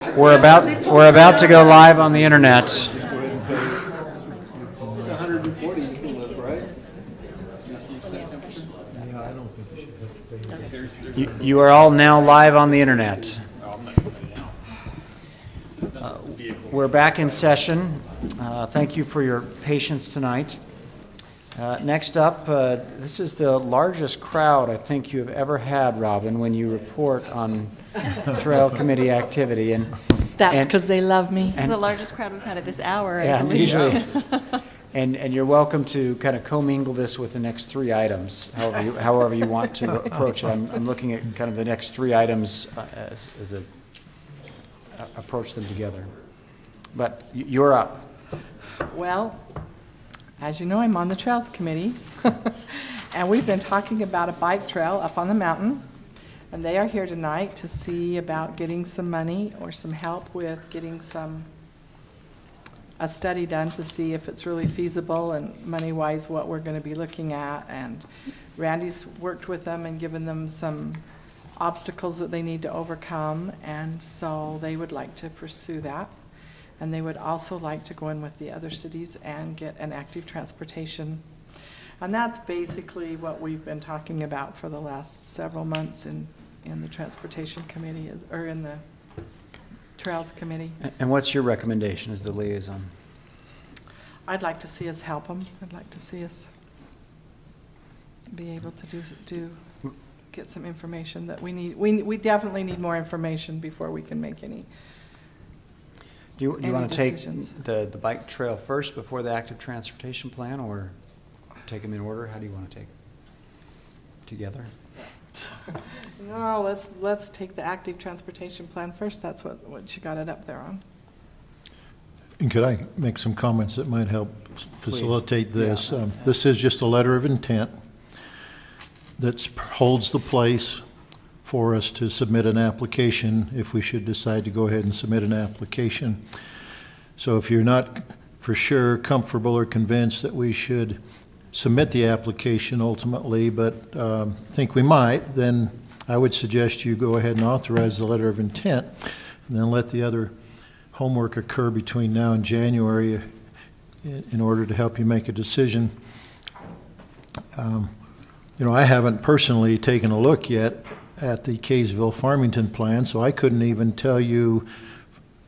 We're about to go live on the internet. It's 140 you can live, right? Yeah, I don't think you should. You are all now live on the internet. We're back in session. Thank you for your patience tonight. Next up, this is the largest crowd I think you have ever had, Robin, when you report on Trail Committee activity. That's because they love me. This is the largest crowd we've had at this hour, Yeah, I believe. usually. And you're welcome to kind of commingle this with the next three items, however you want to approach it. I'm looking at kind of the next three items as approach them together. But you're up. Well, as you know, I'm on the Trails Committee, and we've been talking about a bike trail up on the mountain, and they are here tonight to see about getting some money or some help with getting a study done to see if it's really feasible and money-wise what we're going to be looking at. And Randy's worked with them and given them some obstacles that they need to overcome, and so they would like to pursue that. And they would also like to go in with the other cities and get an active transportation. And that's basically what we've been talking about for the last several months in the Transportation Committee, or in the Trails Committee. And what's your recommendation as the liaison? I'd like to see us help them. I'd like to see us be able to get some information that we need. We definitely need more information before we can make any Do you want to take decisions. the bike trail first before the active transportation plan, or take them in order? How do you want to take together? No, let's take the active transportation plan first. That's what you got it up there on. And could I make some comments that might help facilitate this? Yeah. This is just a letter of intent that holds the place for us to submit an application if we should decide to go ahead and submit an application. So if you're not for sure comfortable or convinced that we should submit the application ultimately, but think we might, then I would suggest you go ahead and authorize the letter of intent, and then let the other homework occur between now and January in order to help you make a decision. I haven't personally taken a look yet at the Kaysville-Farmington plan, so I couldn't even tell you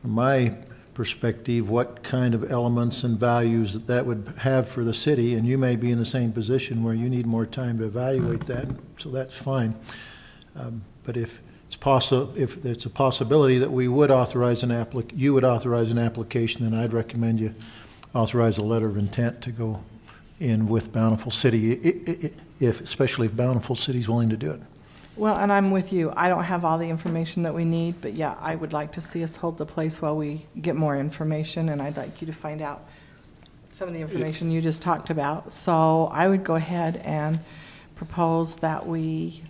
from my perspective what kind of elements and values that would have for the city, and you may be in the same position where you need more time to evaluate that, so that's fine. But if it's a possibility that we would authorize you would authorize an application, then I'd recommend you authorize a letter of intent to go in with Bountiful City, especially if Bountiful City is willing to do it. Well, and I'm with you. I don't have all the information that we need, but yeah, I would like to see us hold the place while we get more information, and I'd like you to find out some of the information you just talked about. So I would go ahead and propose that we...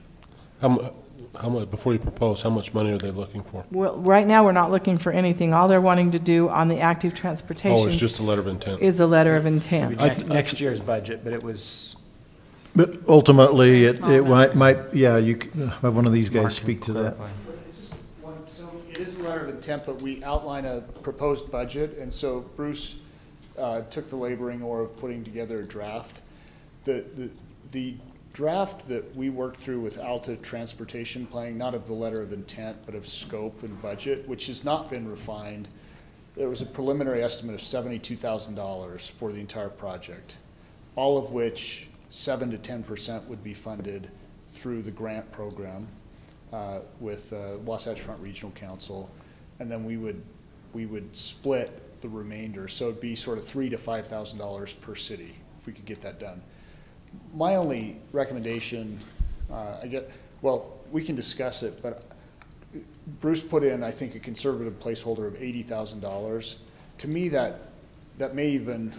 How much, before you propose, how much money are they looking for? Well, right now, we're not looking for anything. All they're wanting to do on the active transportation... Oh, it's just a letter of intent. ...is a letter of intent. Next year's budget, but it was... But ultimately, Very small it might, yeah, you could have one of these guys Mark speak to can that. clarify. So it is a letter of intent, but we outline a proposed budget, and so Bruce took the laboring oar of putting together a draft. The draft that we worked through with Alta Transportation Planning, not of the letter of intent, but of scope and budget, which has not been refined. There was a preliminary estimate of $72,000 for the entire project, all of which 7 to 10% would be funded through the grant program with Wasatch Front Regional Council, and then we would split the remainder. So it'd be sort of $3,000 to $5,000 per city if we could get that done. My only recommendation, we can discuss it, but Bruce put in, I think, a conservative placeholder of $80,000. To me, that may even,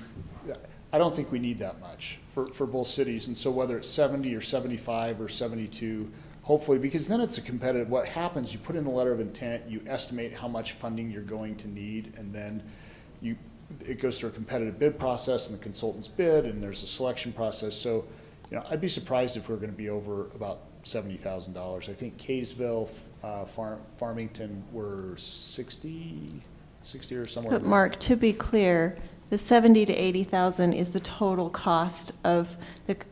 I don't think we need that much for both cities. And so whether it's 70 or 75 or 72, hopefully, because then it's a competitive, what happens, you put in the letter of intent, you estimate how much funding you're going to need, and then it goes through a competitive bid process, and the consultants bid, and there's a selection process. So, I'd be surprised if we're going to be over about $70,000. I think Kaysville, Farmington were 60 or somewhere. But Mark, to be clear, the 70 to 80,000 is the total cost of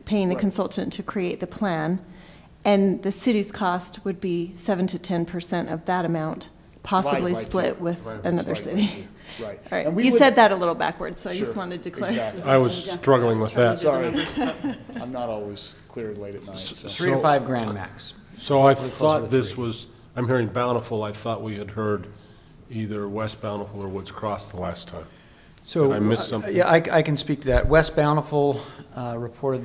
paying the Right. consultant to create the plan, and the city's cost would be 7 to 10% of that amount, possibly Right, right, split too. with Right, another right, city. right, too. Right. All right, And we you would- said that a little backwards, so I just Sure, wanted to clarify. exactly. I was struggling with that. Sorry, I'm not always clear late at night, so. 3 to 5 grand max. So I Probably closer to thought this 3. was, I'm hearing Bountiful, I thought we had heard either West Bountiful or Woods Cross the last time. So, Did I miss something? Yeah, I can speak to that. West Bountiful reported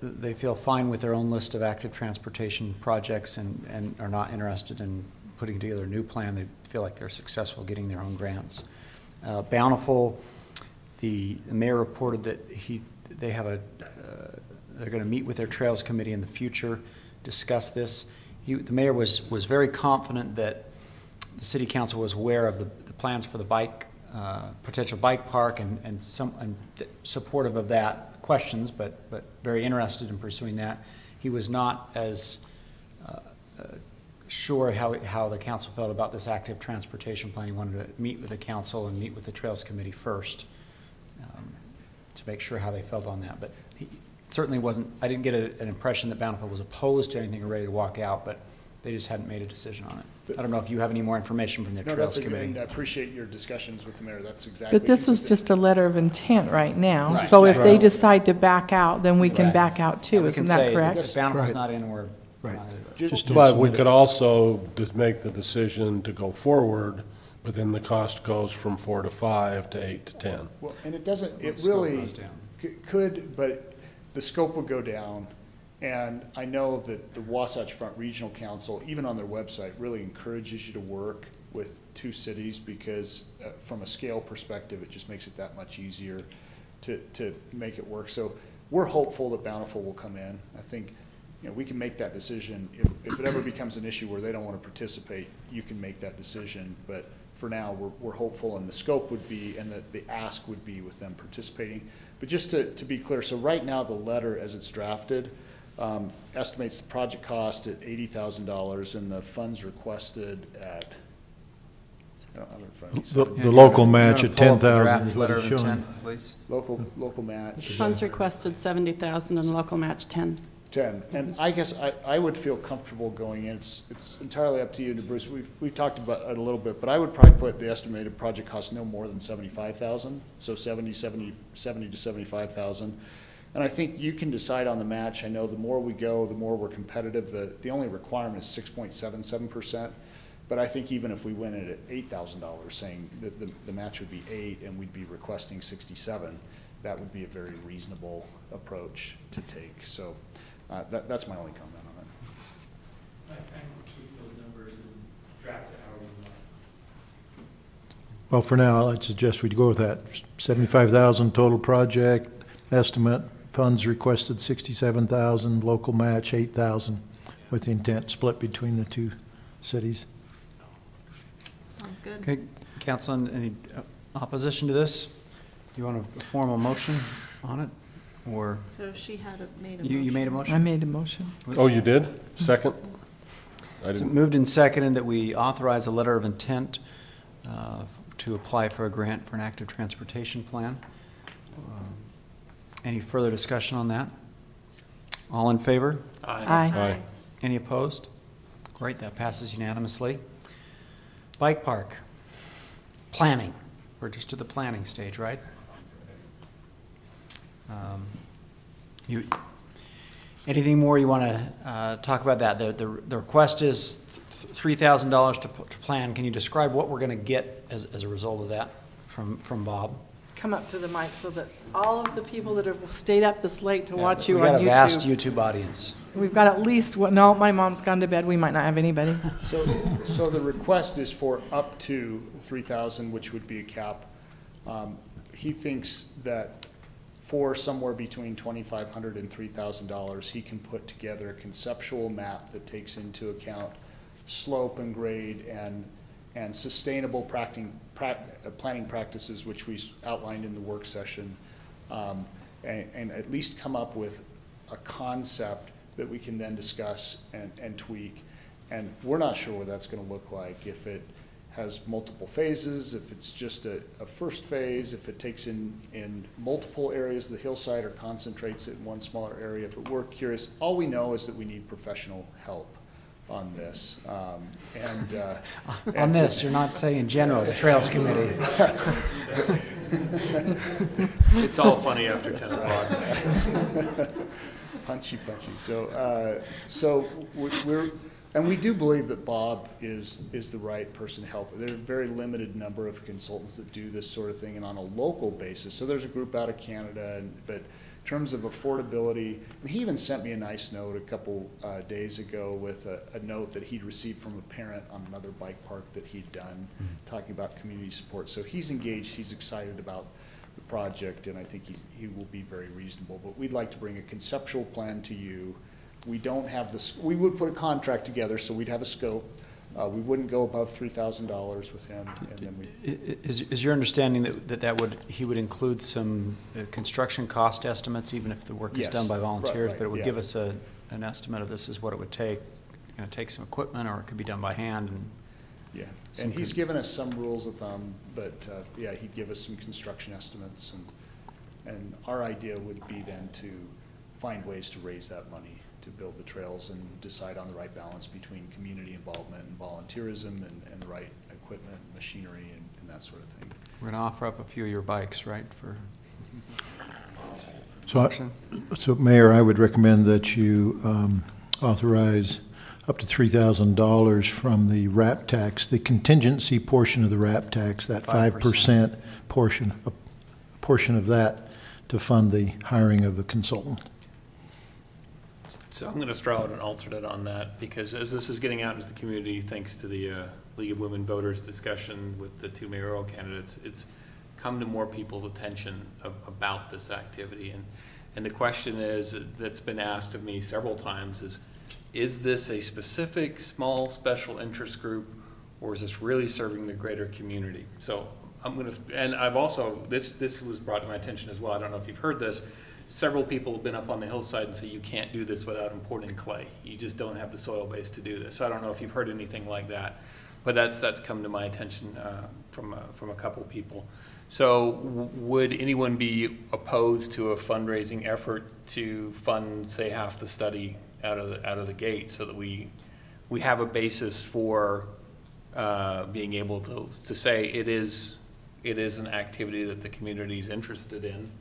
they feel fine with their own list of active transportation projects and are not interested in putting together a new plan. They feel like they're successful getting their own grants. Bountiful, the mayor reported that they're going to meet with their Trails Committee in the future, discuss this. The mayor was very confident that the city council was aware of the plans for the potential bike park and supportive of that, questions, but very interested in pursuing that. He was not as sure how the council felt about this active transportation plan. He wanted to meet with the council and meet with the Trails Committee first to make sure how they felt on that. But he certainly wasn't, I didn't get an impression that Bountiful was opposed to anything or ready to walk out, but they just hadn't made a decision on it. I don't know if you have any more information from the No, Trails that's a good, Committee. and I appreciate your discussions with the mayor, that's exactly. But this is consistent. just a letter of intent right now. Right. So if they Right. decide to back out, then we can Right. back out too, And we isn't can that say, correct? if Bountiful's Right. not in, we're Right. not. Just to But we submit could it. also just make the decision to go forward, but then the cost goes from 4 to 5 to 8 to 10. Well, and it doesn't, The it scope really goes down. could, but the scope would go down. And I know that the Wasatch Front Regional Council, even on their website, really encourages you to work with 2 cities because from a scale perspective, it just makes it that much easier to make it work. So we're hopeful that Bountiful will come in. I think, we can make that decision. If it ever becomes an issue where they don't want to participate, you can make that decision. But for now, we're hopeful, and the scope would be, and the ask would be with them participating. But just to be clear, so right now, the letter as it's drafted estimates the project cost at $80,000 and the funds requested at, I don't have it in front of me. The local match You at wanna pull up the 10,000 draft is what letter he's of showing. intent, please? Local match. Funds requested 70,000 and local match 10. 10. And I guess I would feel comfortable going in. It's entirely up to you, Bruce. We've talked about it a little bit, but I would probably put the estimated project cost no more than 75,000. So 70 to 75,000. And I think you can decide on the match. I know the more we go, the more we're competitive. The only requirement is 6.77%. But I think even if we went in at $8,000, saying that the match would be 8 and we'd be requesting 67, that would be a very reasonable approach to take. So that's my only comment on it. I can tweak those numbers and draft it however you want. Well, for now, I'd suggest we'd go with that. 75,000 total project estimate, funds requested 67,000, local match 8,000, with the intent split between the 2 cities. Sounds good. Okay, council, any opposition to this? You want a formal motion on it, or So she had made a you made a I motion? made a motion. Oh, you did? Second? I So didn't. moved and seconded that we authorize a letter of intent to apply for a grant for an active transportation plan. Any further discussion on that? All in favor? Aye. Aye. Any opposed? Great, that passes unanimously. Bike park, planning. We're just to the planning stage, right? Anything more you want to talk about that? The request is $3,000 to plan. Can you describe what we're going to get as a result of that from Bob? Come up to the mic so that all of the people that have stayed up this late to watch you We've got on a vast YouTube. YouTube audience. We've got at least, no, my mom's gone to bed. We might not have anybody. So the request is for up to 3,000, which would be a cap. He thinks that for somewhere between $2,500 and $3,000, he can put together a conceptual map that takes into account slope and grade and sustainable planning practices, which we outlined in the work session, and at least come up with a concept that we can then discuss and tweak. And we're not sure what that's gonna look like, if it has multiple phases, if it's just a first phase, if it takes in multiple areas of the hillside or concentrates it in one smaller area, but we're curious. All we know is that we need professional help on this. On this, you're not saying general, the Trails Committee. It's all funny after 10 o'clock. Punchy. So we do believe that Bob is the right person to help. There are a very limited number of consultants that do this sort of thing and on a local basis. So there's a group out of Canada, but in terms of affordability, and he even sent me a nice note a couple days ago with a note that he'd received from a parent on another bike park that he'd done, talking about community support. So he's engaged, he's excited about the project, and I think he will be very reasonable. But we'd like to bring a conceptual plan to you. We don't have this, we would put a contract together, so we'd have a scope. We wouldn't go above $3,000 with him, and then we. Is your understanding that he would include some construction cost estimates, even if the work is Yes, done by volunteers, right, but it would yeah. give us an estimate of this is what it would take? Going to take some equipment, or it could be done by hand, and Yeah, and he's given us some rules of thumb, but yeah, he'd give us some construction estimates, and our idea would be then to find ways to raise that money to build the trails and decide on the right balance between community involvement and volunteerism and the right equipment, machinery, and that sort of thing. we're going to offer up a few of your bikes, right, for So, auction? so Mayor, I would recommend that you authorize up to $3,000 from the RAP tax, the contingency portion of the RAP tax, that 5% portion, a portion of that to fund the hiring of a consultant. So I'm going to throw out an alternate on that, because as this is getting out into the community, thanks to the League of Women Voters discussion with the two mayoral candidates, it's come to more people's attention about this activity. And the question that's been asked of me several times is this a specific small special interest group, or is this really serving the greater community? So I'm going to, and I've also, this was brought to my attention as well. I don't know if you've heard this. Several people have been up on the hillside and say you can't do this without importing clay. You just don't have the soil base to do this. I don't know if you've heard anything like that, but that's come to my attention from a couple people. So would anyone be opposed to a fundraising effort to fund, say, half the study out of the gate, so that we have a basis for being able to say it is an activity that the community is interested in,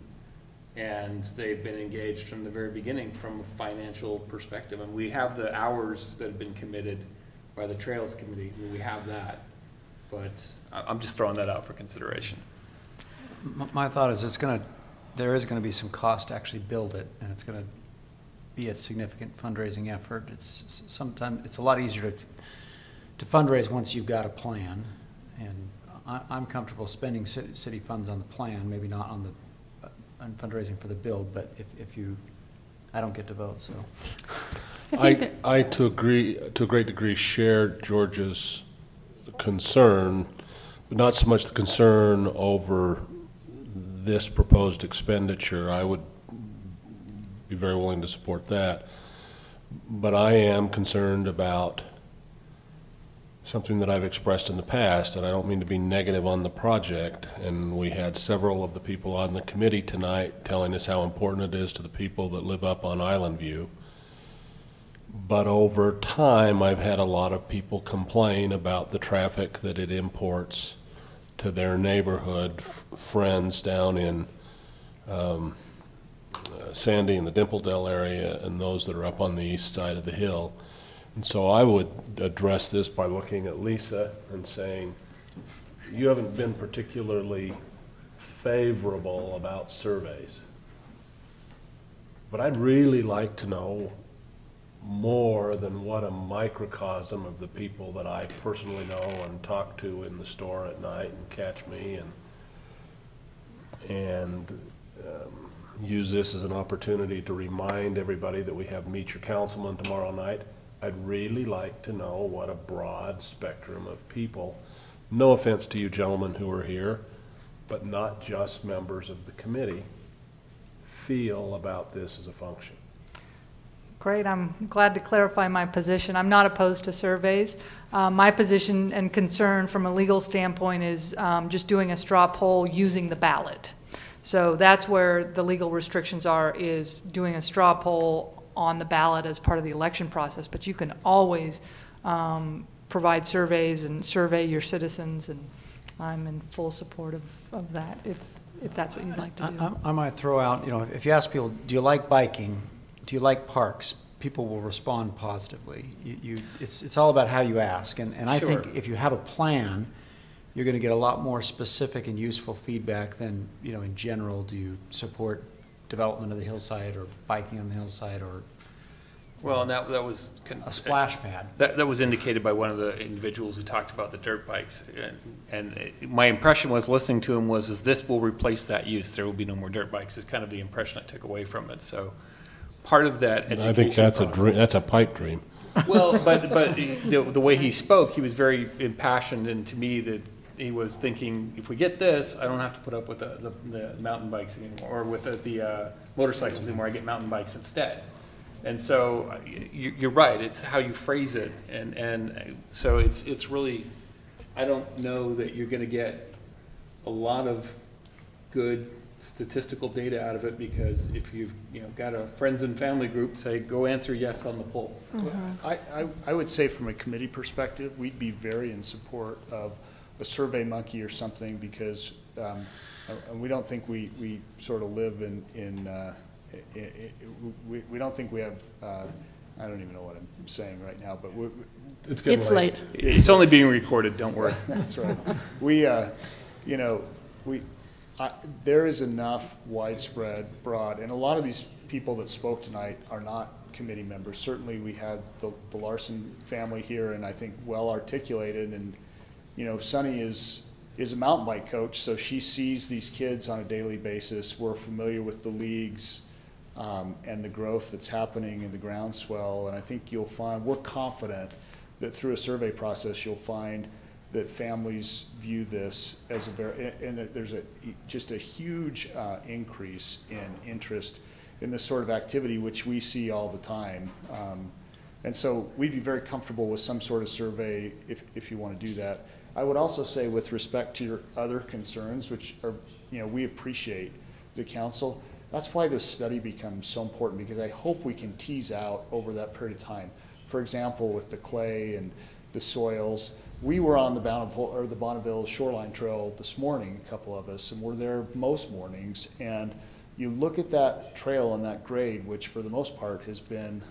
and they've been engaged from the very beginning from a financial perspective. And we have the hours that have been committed by the Trails Committee. We have that, but I'm just throwing that out for consideration. My thought is there is going to be some cost to actually build it, and it's going to be a significant fundraising effort. Sometimes it's a lot easier to fundraise once you've got a plan, and I'm comfortable spending city funds on the plan, maybe not on fundraising for the build, but I don't get to vote, so. I to a great degree share George's concern, but not so much the concern over this proposed expenditure. I would be very willing to support that, but I am concerned about something that I've expressed in the past, and I don't mean to be negative on the project, and we had several of the people on the committee tonight telling us how important it is to the people that live up on Island View. But over time, I've had a lot of people complain about the traffic that it imports to their neighborhood friends down in Sandy and the Dimpledale area, and those that are up on the east side of the hill. And so I would address this by looking at Lisa and saying, you haven't been particularly favorable about surveys, but I'd really like to know more than what a microcosm of the people that I personally know and talk to in the store at night and catch me, and use this as an opportunity to remind everybody that we have Meet Your Councilman tomorrow night. I'd really like to know what a broad spectrum of people, no offense to you gentlemen who are here, but not just members of the committee, feel about this as a function. Great, I'm glad to clarify my position. I'm not opposed to surveys. My position and concern from a legal standpoint is just doing a straw poll using the ballot. So that's where the legal restrictions are, is doing a straw poll on the ballot as part of the election process. But you can always provide surveys and survey your citizens, and I'm in full support of that if that's what you'd like to do. I might throw out, if you ask people, do you like biking? Do you like parks? People will respond positively. It's all about how you ask. And I think if you have a plan, you're going to get a lot more specific and useful feedback than, in general, do you support development of the hillside or biking on the hillside or Well, and that was a splash pad. That was indicated by one of the individuals who talked about the dirt bikes. And my impression was, listening to him, is this will replace that use. There will be no more dirt bikes, is kind of the impression I took away from it. So part of that education I think that's process, a dream. That's a pipe dream. Well, but the way he spoke, he was very impassioned, and to me that he was thinking, if we get this, I don't have to put up with the mountain bikes anymore, or with the motorcycles anymore. I get mountain bikes instead. And so you're right. It's how you phrase it, and so it's really. I don't know that you're going to get a lot of good statistical data out of it, because if you've got a friends and family group, say go answer yes on the poll. I would say from a committee perspective, we'd be very in support of a Survey Monkey or something, because we don't think we sort of live we don't think we have, I don't even know what I'm saying right now, but It's late. It's only being recorded, don't worry. That's right. There is enough widespread, broad, and a lot of these people that spoke tonight are not committee members. Certainly we had the Larson family here, and I think well articulated, and Sunny is a mountain bike coach, so she sees these kids on a daily basis. We're familiar with the leagues and the growth that's happening in the groundswell, and I think you'll find, we're confident that through a survey process you'll find that families view this as and that there's just a huge increase in interest in this sort of activity, which we see all the time. And so we'd be very comfortable with some sort of survey if you want to do that. I would also say, with respect to your other concerns, which are, we appreciate the council, that's why this study becomes so important, because I hope we can tease out over that period of time. For example, with the clay and the soils, we were on the Bonneville Shoreline Trail this morning, a couple of us, and we're there most mornings, and you look at that trail and that grade, which for the most part has been,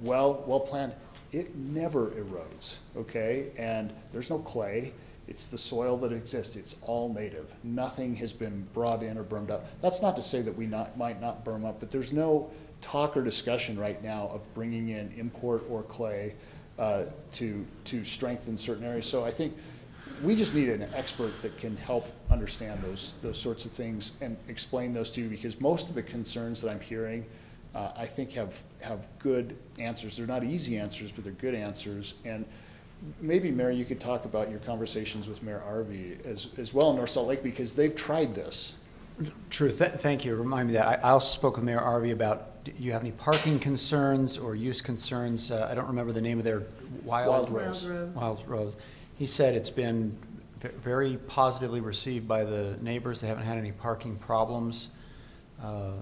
well planned. It never erodes, okay? And there's no clay. It's the soil that exists. It's all native. Nothing has been brought in or bermed up. That's not to say that we might not berm up, but there's no talk or discussion right now of bringing in import or clay to strengthen certain areas. So I think we just need an expert that can help understand those sorts of things and explain those to you, because most of the concerns that I'm hearing I think have good answers. They're not easy answers, but they're good answers. And maybe, Mayor, you could talk about your conversations with Mayor Arvey as well in North Salt Lake, because they've tried this. True. Thank you. Remind me that. I also spoke with Mayor Arvey about, do you have any parking concerns or use concerns? I don't remember the name of their Wild Rose. He said it's been very positively received by the neighbors. They haven't had any parking problems.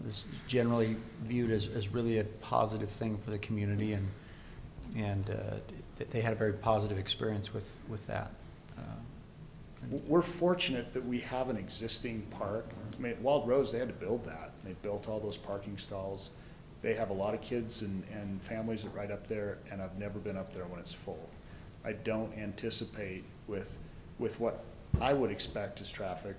This is generally viewed as really a positive thing for the community, and they had a very positive experience with that. We're fortunate that we have an existing park. I mean, Wild Rose, they had to build that. They built all those parking stalls. They have a lot of kids and families that ride up there, and I've never been up there when it's full. I don't anticipate with what I would expect as traffic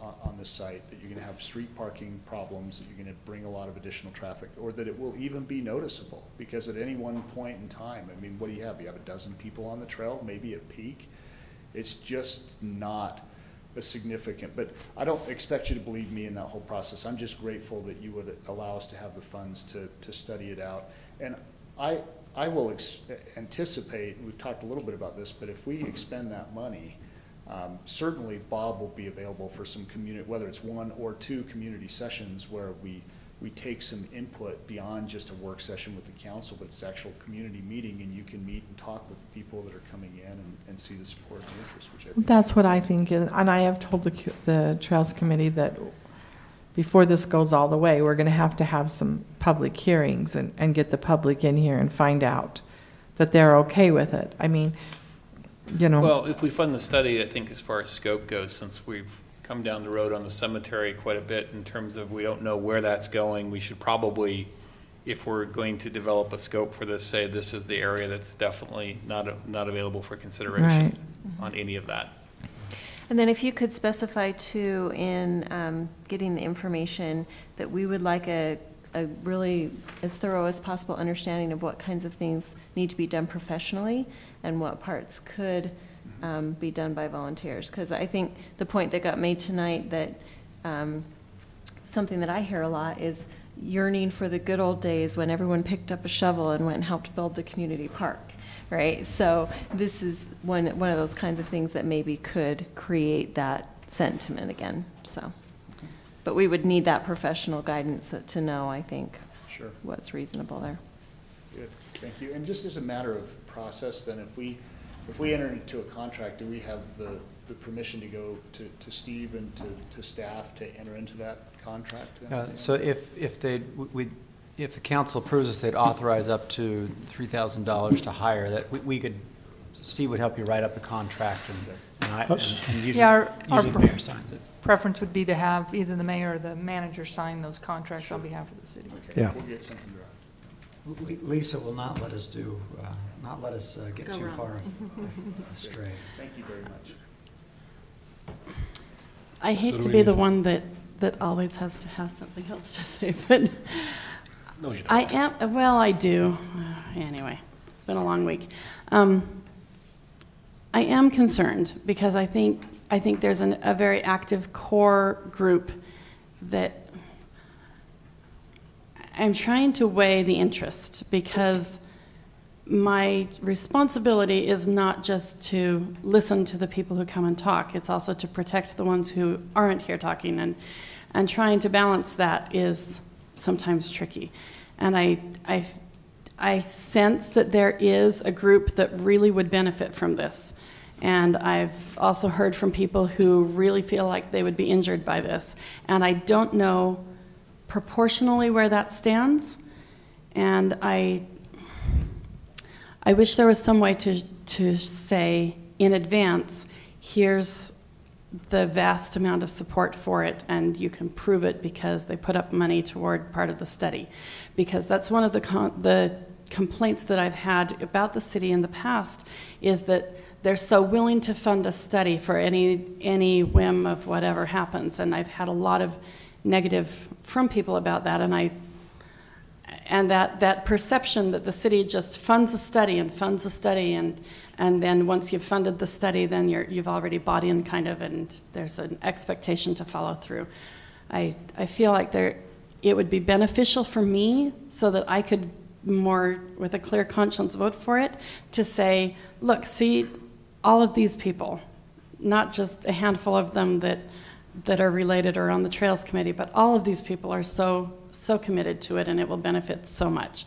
on this site, that you're going to have street parking problems, that you're going to bring a lot of additional traffic, or that it will even be noticeable, because at any one point in time, I mean, what do you have? You have a dozen people on the trail, maybe at peak. It's just not a significant, but I don't expect you to believe me in that whole process. I'm just grateful that you would allow us to have the funds to study it out. And I will anticipate, and we've talked a little bit about this, but if we expend that money, certainly Bob will be available for some community, whether it's one or two community sessions where we we take some input beyond just a work session with the council, but it's actual community meeting, and you can meet and talk with the people that are coming in and see the support and interest, which I think. That's what I think, and I have told the Trails Committee that before this goes all the way, we're going to have some public hearings and get the public in here and find out that they're okay with it. I mean, you know. Well, if we fund the study, I think as far as scope goes, since we've come down the road on the cemetery quite a bit in terms of we don't know where that's going, we should probably, if we're going to develop a scope for this, say this is the area that's definitely not available for consideration on any of that. And then if you could specify too in getting the information that we would like a really as thorough as possible understanding of what kinds of things need to be done professionally and what parts could be done by volunteers. Because I think the point that got made tonight that something that I hear a lot is yearning for the good old days when everyone picked up a shovel and went and helped build the community park. Right, so this is one of those kinds of things that maybe could create that sentiment again. So, but we would need that professional guidance to know, I think, Sure. what's reasonable there. Good, thank you. And just as a matter of process, then, if we enter into a contract, do we have the permission to go to Steve and to staff to enter into that contract? So if the council approves this, they'd authorize up to $3,000 to hire. That we could, Steve would help you write up the contract, and usually, Yeah, usually the mayor signs it. Preference would be to have either the mayor or the manager sign those contracts on behalf of the city. Okay, Yeah. we'll get something drafted. Lisa will not let us get Go too wrong. far astray. Thank you very much. I hate So to do be we the need- one that always has to have something else to say, but No, you don't. I do. Anyway, it's been a long week. I am concerned because I think there's a very active core group that I'm trying to weigh the interest, because my responsibility is not just to listen to the people who come and talk. It's also to protect the ones who aren't here talking, and trying to balance that is sometimes tricky. And I sense that there is a group that really would benefit from this. And I've also heard from people who really feel like they would be injured by this. And I don't know proportionally where that stands. And I wish there was some way to say in advance, here's the vast amount of support for it, and you can prove it because they put up money toward part of the study. Because that's one of the complaints that I've had about the city in the past, is that they're so willing to fund a study for any whim of whatever happens. And I've had a lot of negative from people about that, and that perception that the city just funds a study, and then once you've funded the study, then you've already bought in, kind of, and there's an expectation to follow through. I feel like it would be beneficial for me, so that I could more with a clear conscience vote for it, to say, look, see, all of these people, not just a handful of them that are related or on the Trails Committee, but all of these people are so committed to it, and it will benefit so much.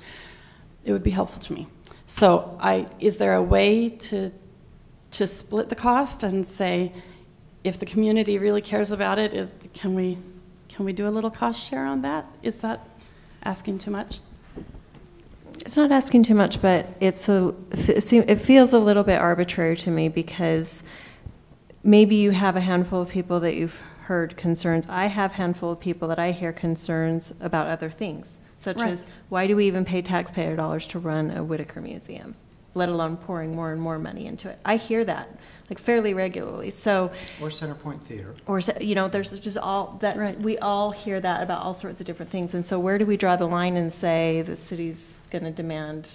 It would be helpful to me. So is there a way to split the cost and say, if the community really cares about it, can we do a little cost share on that? Is that asking too much? It's not asking too much, but it feels a little bit arbitrary to me, because maybe you have a handful of people that you've heard concerns. I have a handful of people that I hear concerns about other things, such as, why do we even pay taxpayer dollars to run a Whitaker Museum, let alone pouring more and more money into it? I hear that like fairly regularly. So, Or Centerpoint Theater. or there's just all that we all hear that about all sorts of different things. And so where do we draw the line and say the city's going to demand,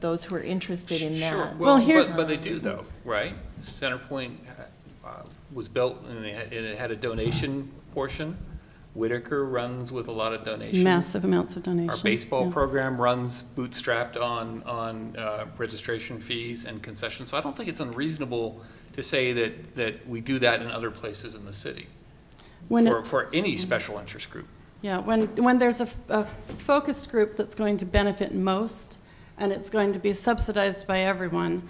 those who are interested in Sure. that? Well, but they do, though, right? Centerpoint was built, and it had a donation portion. Whitaker runs with a lot of donations. Massive amounts of donations. Our baseball program runs bootstrapped on registration fees and concessions. So I don't think it's unreasonable to say that we do that in other places in the city for any special interest group. Yeah, when there's a focused group that's going to benefit most, and it's going to be subsidized by everyone,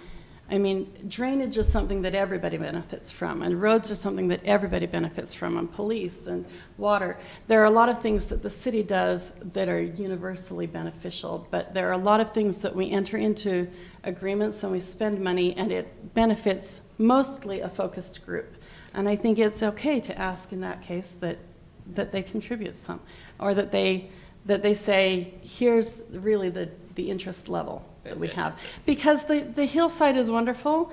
I mean, drainage is something that everybody benefits from, and roads are something that everybody benefits from, and police and water. There are a lot of things that the city does that are universally beneficial, but there are a lot of things that we enter into agreements and we spend money, and it benefits mostly a focused group. And I think it's okay to ask in that case that they contribute some, or that they say, here's really the interest level that we have. Because the hillside is wonderful,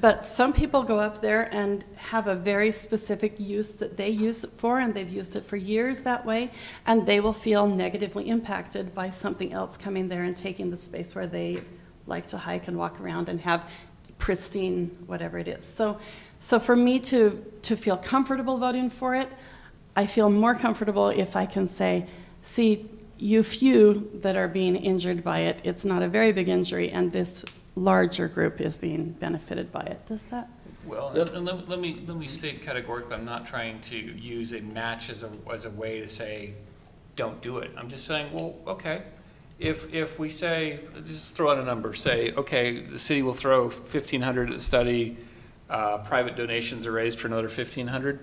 but some people go up there and have a very specific use that they use it for, and they've used it for years that way, and they will feel negatively impacted by something else coming there and taking the space where they like to hike and walk around and have pristine whatever it is. So for me to feel comfortable voting for it, I feel more comfortable if I can say, see, you few that are being injured by it, it's not a very big injury, and this larger group is being benefited by it. Does that? Well, and let me state categorically, I'm not trying to use a match as a way to say, don't do it. I'm just saying, well, okay, if we say, just throw out a number, say, okay, the city will throw $1,500 at the study, private donations are raised for another $1,500.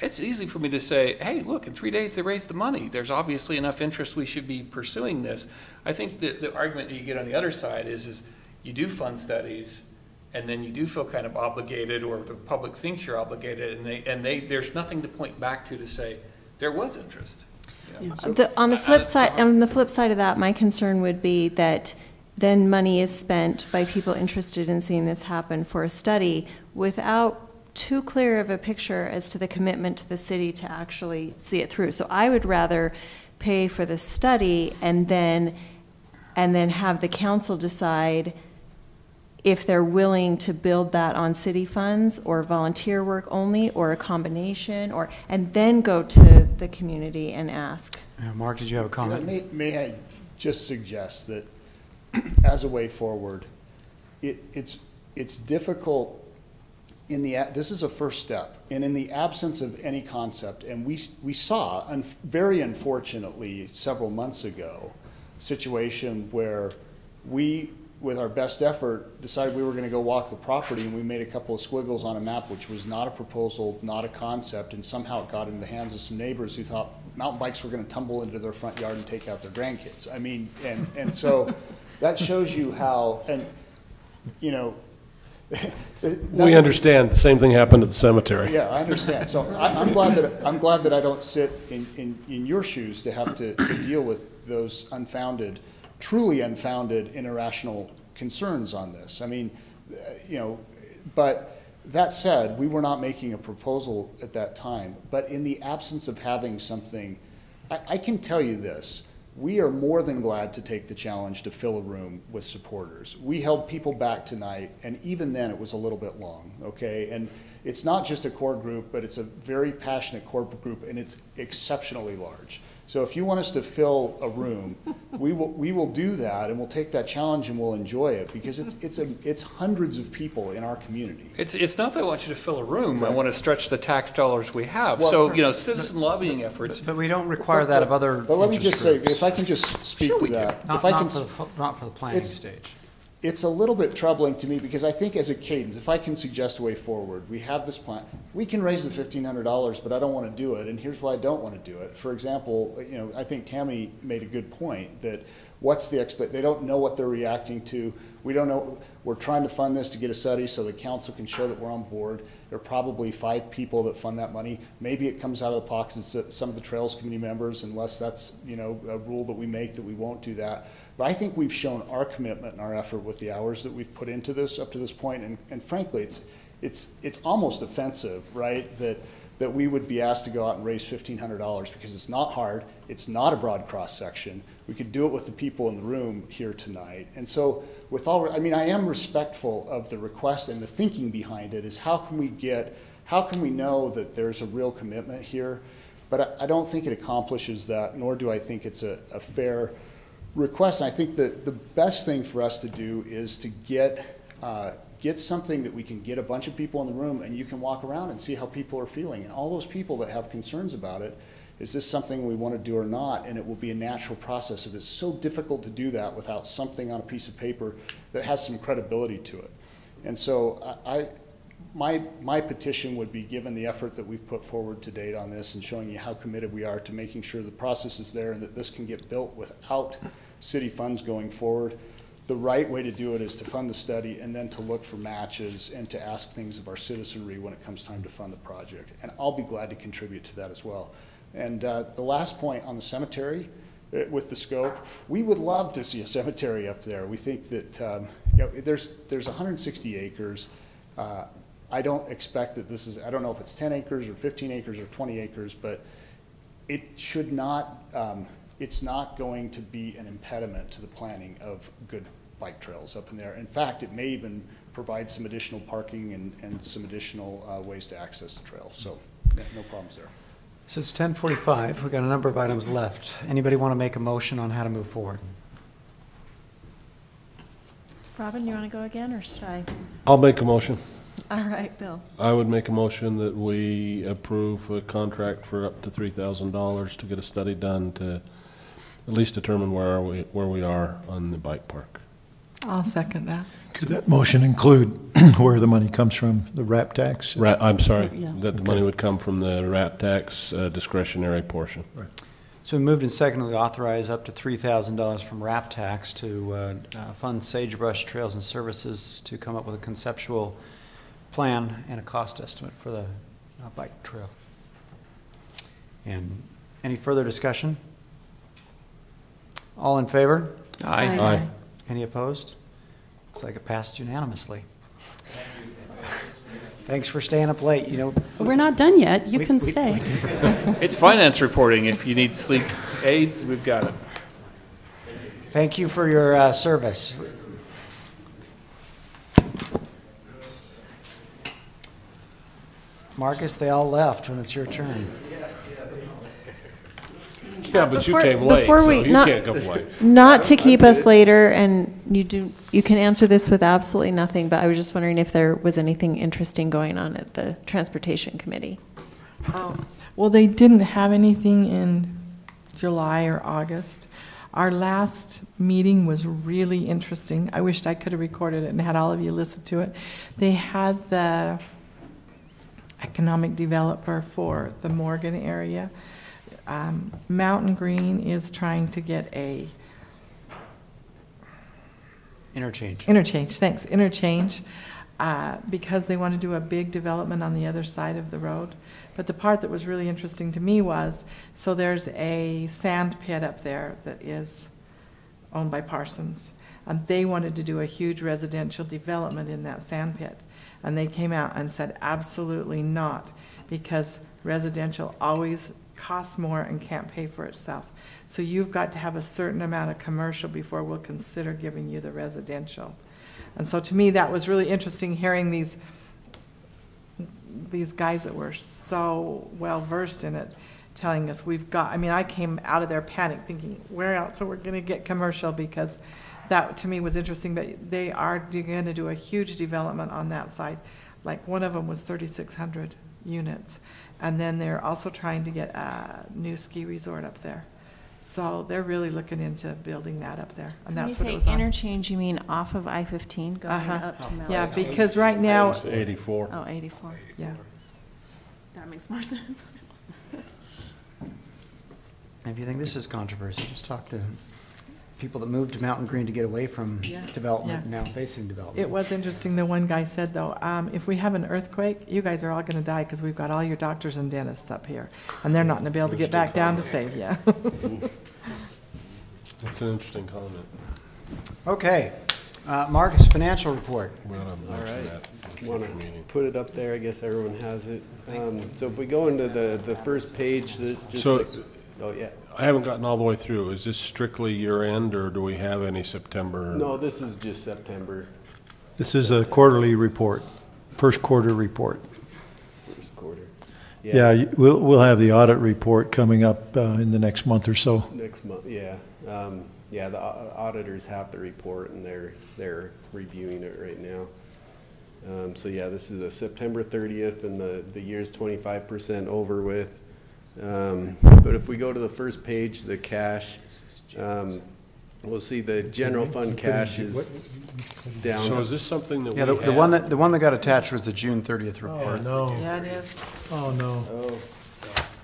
It's easy for me to say, hey, look, in 3 days they raised the money. There's obviously enough interest, we should be pursuing this. I think that the argument that you get on the other side is you do fund studies, and then you do feel kind of obligated, or the public thinks you're obligated, and there's nothing to point back to say there was interest. You know? So, on the flip side of that, my concern would be that then money is spent by people interested in seeing this happen for a study without too clear of a picture as to the commitment to the city to actually see it through. So I would rather pay for the study and then have the council decide if they're willing to build that on city funds or volunteer work only or a combination, and then go to the community and ask. Mark, did you have a comment? May I just suggest that as a way forward, it's difficult. This is a first step, and in the absence of any concept, and we saw, very unfortunately, several months ago, a situation where we, with our best effort, decided we were going to go walk the property, and we made a couple of squiggles on a map, which was not a proposal, not a concept, and somehow it got into the hands of some neighbors who thought mountain bikes were going to tumble into their front yard and take out their grandkids. I mean, and so that shows you how, and you know. We understand the same thing happened at the cemetery. Yeah, I understand. So I'm glad that I don't sit in your shoes to have to deal with those truly unfounded, irrational concerns on this. I mean, you know, but that said, we were not making a proposal at that time. But in the absence of having something, I can tell you this. We are more than glad to take the challenge to fill a room with supporters. We held people back tonight, and even then it was a little bit long, okay? And it's not just a core group, but it's a very passionate core group, and it's exceptionally large. So if you want us to fill a room, we will do that, and we'll take that challenge and we'll enjoy it, because it's hundreds of people in our community. It's not that I want you to fill a room. I want to stretch the tax dollars we have. Well, so, you know, citizen lobbying efforts. But we don't require that of other. But let me just say, if I can just speak Sure to we do. that. Not, if I not, can, for the, not for the planning stage. It's a little bit troubling to me, because I think as a cadence, if I can suggest a way forward, we have this plan. We can raise the $1,500, but I don't want to do it, and here's why I don't want to do it. For example, you know, I think Tammy made a good point that they don't know what they're reacting to. We don't know. We're trying to fund this to get a study so the council can show that we're on board. There are probably 5 people that fund that money. Maybe it comes out of the pockets of some of the Trails Committee members, unless that's, you know, a rule that we make that we won't do that. But I think we've shown our commitment and our effort with the hours that we've put into this up to this point, and frankly, it's almost offensive, right, that we would be asked to go out and raise $1,500, because it's not hard, it's not a broad cross section. We could do it with the people in the room here tonight, and so I mean, I am respectful of the request, and the thinking behind it is how can we know that there's a real commitment here? But I don't think it accomplishes that, nor do I think it's a fair request. And I think that the best thing for us to do is to get something that we can get a bunch of people in the room, and you can walk around and see how people are feeling. And all those people that have concerns about it, is this something we want to do or not? And it will be a natural process. It is so difficult to do that without something on a piece of paper that has some credibility to it. And so my petition would be, given the effort that we've put forward to date on this and showing you how committed we are to making sure the process is there and that this can get built without city funds going forward, the right way to do it is to fund the study and then to look for matches and to ask things of our citizenry when it comes time to fund the project. And I'll be glad to contribute to that as well. And the last point on the cemetery, with the scope, we would love to see a cemetery up there. We think that there's 160 acres. I don't expect that this is, I don't know if it's 10 acres or 15 acres or 20 acres, but it should not, it's not going to be an impediment to the planning of good bike trails up in there. In fact, it may even provide some additional parking and some additional ways to access the trail. So no problems there. So it's 10:45. We've got a number of items left. Anybody want to make a motion on how to move forward? Robin, you want to go again, or should I? I'll make a motion. All right, Bill. I would make a motion that we approve a contract for up to $3,000 to get a study done to at least determine where we are on the bike park. I'll second that. Could that motion include where the money comes from, the RAP tax? I'm sorry, Yeah. that the money would come from the RAP tax discretionary portion. Right. So we moved and seconded to authorize up to $3,000 from RAP tax to fund sagebrush trails and services to come up with a conceptual plan and a cost estimate for the bike trail. And any further discussion? All in favor? Aye. Any opposed? Looks like it passed unanimously. Thanks for staying up late, you know. But we're not done yet. You We- can we- stay. It's finance reporting. If you need sleep aids, we've got it. Thank you for your service. Marcus, they all left when it's your turn. Yeah, but you Before- came late, before so we- you not- can't complain. Not to keep us later, and you can answer this with absolutely nothing, but I was just wondering if there was anything interesting going on at the Transportation Committee. Well, they didn't have anything in July or August. Our last meeting was really interesting. I wished I could have recorded it and had all of you listen to it. They had the economic developer for the Morgan area. Mountain Green is trying to get a Interchange. interchange, because they want to do a big development on the other side of the road. But the part that was really interesting to me was, so there's a sand pit up there that is owned by Parsons, and they wanted to do a huge residential development in that sand pit. And they came out and said, absolutely not, because residential always costs more and can't pay for itself. So you've got to have a certain amount of commercial before we'll consider giving you the residential. And so to me, that was really interesting, hearing these guys that were so well versed in it telling us we've got, I mean, I came out of there panic thinking, where else are we going to get commercial? Because that to me was interesting, but they are going to do a huge development on that side. Like one of them was 3,600 units. And then they're also trying to get a new ski resort up there. So they're really looking into building that up there. And So when you that's what it say was on. interchange, you mean off of I-15 going up to Mount? Yeah, because right now, It's 84. Oh, 84. yeah. That makes more sense. If you think this is controversy, just talk to people that moved to Mountain Green to get away from development, Yeah. now facing development. It was interesting, the one guy said, though, if we have an earthquake, you guys are all going to die because we've got all your doctors and dentists up here, and they're not going to be able to get back down to save you. That's an interesting comment. Okay, Marcus, financial report. We ought to All mention right. that Want before the meeting. to put it up there, I guess everyone has it. So if we go into the first page, just So- like, oh, yeah. I haven't gotten all the way through. Is this strictly year-end, or do we have any September? No, this is just September, This is a quarterly report, first quarter report. first quarter. Yeah, we'll have the audit report coming up in the next month or so. Next month, yeah. Yeah, the auditors have the report, and they're reviewing it right now. So yeah, this is a September 30th, and the year's 25% over with. But if we go to the first page, the cash, we'll see the general fund cash is down. So is this something that we Yeah, have? the one that got attached was the June 30th Oh, report. no. Yeah, it is. Oh, no. Oh,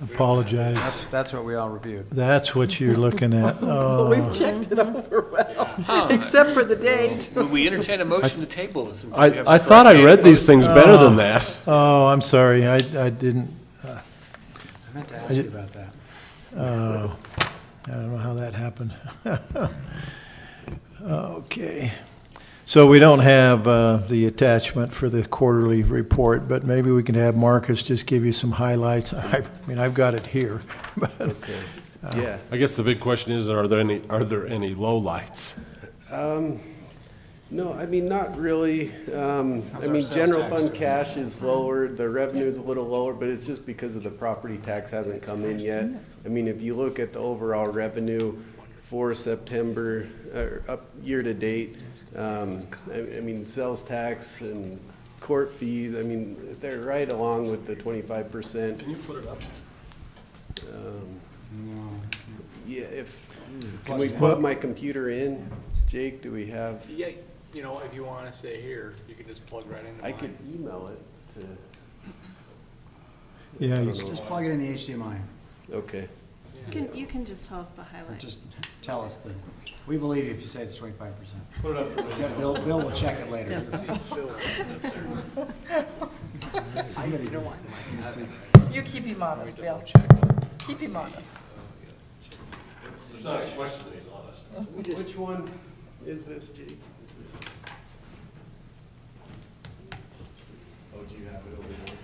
Apologize. That's what we all reviewed. That's what you're looking at. But Oh, we've checked it over well, except for the date. Would we entertain a motion to table this until we have I the thought I correct read date? these things better than that. oh, I'm sorry. I didn't. I meant to ask you about that. Oh, I don't know how that happened. Okay. So we don't have the attachment for the quarterly report, but maybe we can have Marcus just give you some highlights. I mean, I've got it here. but- okay, yeah. I guess the big question is, are there any lowlights? No, I mean, not really. I mean, general fund cash is lower, the revenue's a little lower, but it's just because of the property tax hasn't come in yet. I mean, if you look at the overall revenue for September, up year-to-date, I mean, sales tax and court fees, I mean, they're right along with the 25%. Can you put it up? Yeah, can we plug my computer in? Jake, do we have? Yeah, you know, if you want to say here, you can just plug right into I mine. could email it to, Yeah, you- Just plug it in the HDMI. okay. You can just tell us the highlights. Just tell us that, we believe you if you say it's 25%. Put it up for me. Except Bill will check it later. Somebody's- let me see. You keep him honest, Bill. Keep him honest. There's not a question that he's honest. Which one is this, Jake? Let's see. Oh, do you have it over there?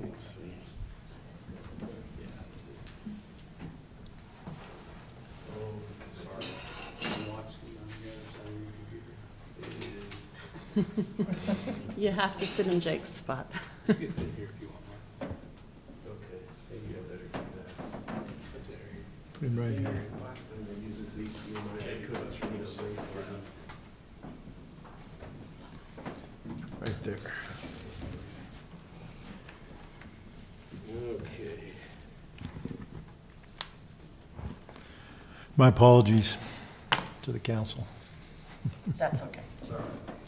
Let's see. Oh, sorry. It is. You have to sit in Jake's spot. You can sit here if you want. Okay, maybe I better do that. put him right here. Last time I used this HDMI, I couldn't see the place. Right there. Okay. My apologies to the council. That's okay.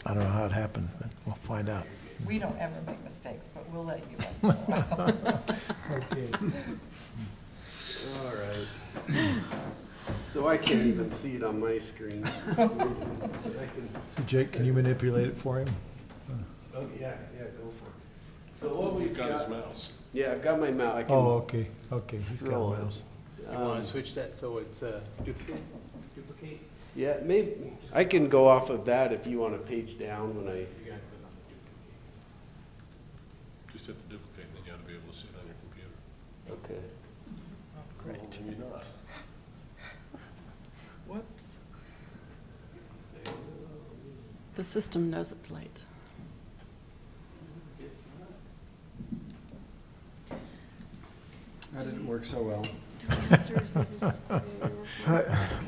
I don't know how it happened, but we'll find out. We don't ever make mistakes, but we'll let you once in a while. All right. So I can't even see it on my screen. I can, So Jake, can you manipulate it for him? oh, yeah, go for it. So what we've Got his got, mouse. yeah, I've got my mouse. I can. Oh, okay, he's got Roll a it. mouse. You want to switch that so it's duplicate? Yeah, maybe, I can go off of that if you want to page down when I, You got to click on the duplicate. Just hit the duplicate, and then you ought to be able to see it on your computer. okay. Great. Maybe not. Whoops. The system knows it's late. That didn't work so well.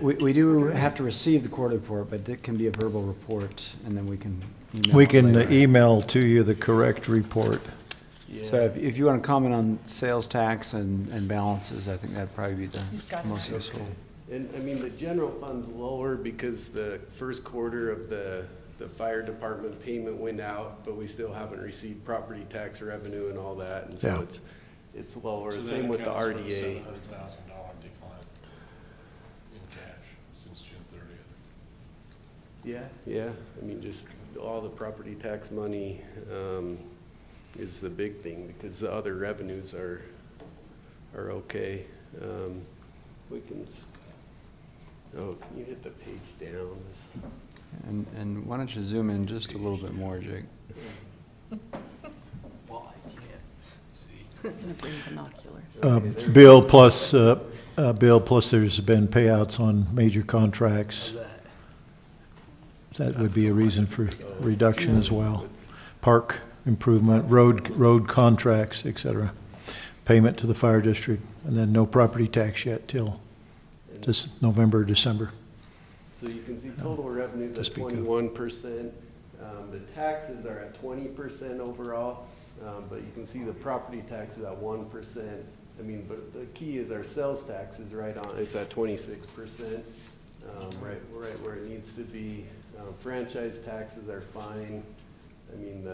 We do have to receive the quarterly report, but it can be a verbal report, and then we can email We it can later. email to you the correct report. So if you want to comment on sales tax and balances, I think that'd probably be He's got the most it. useful. And, I mean, the general fund's lower because the first quarter of the fire department payment went out, but we still haven't received property tax revenue and all that, and Yeah. so it's lower. So that Same with the accounts for RDA. $700,000 decline in cash since June 30th. Yeah, I mean, just all the property tax money, is the big thing, because the other revenues are okay. We can, can you hit the page down? And why don't you zoom in just a little bit more, Jake? Well, I can't see. I'm going to bring binoculars. Bill, plus there's been payouts on major contracts. That would be a reason for reduction as well. Park improvement, road contracts, et cetera. Payment to the fire district, and then no property tax yet till November, December. So you can see total revenues To at speak of. 21%. The taxes are at 20% overall, but you can see the property tax is at 1%. I mean, but the key is our sales tax is right on, it's at 26%, right where it needs to be. Franchise taxes are fine. I mean,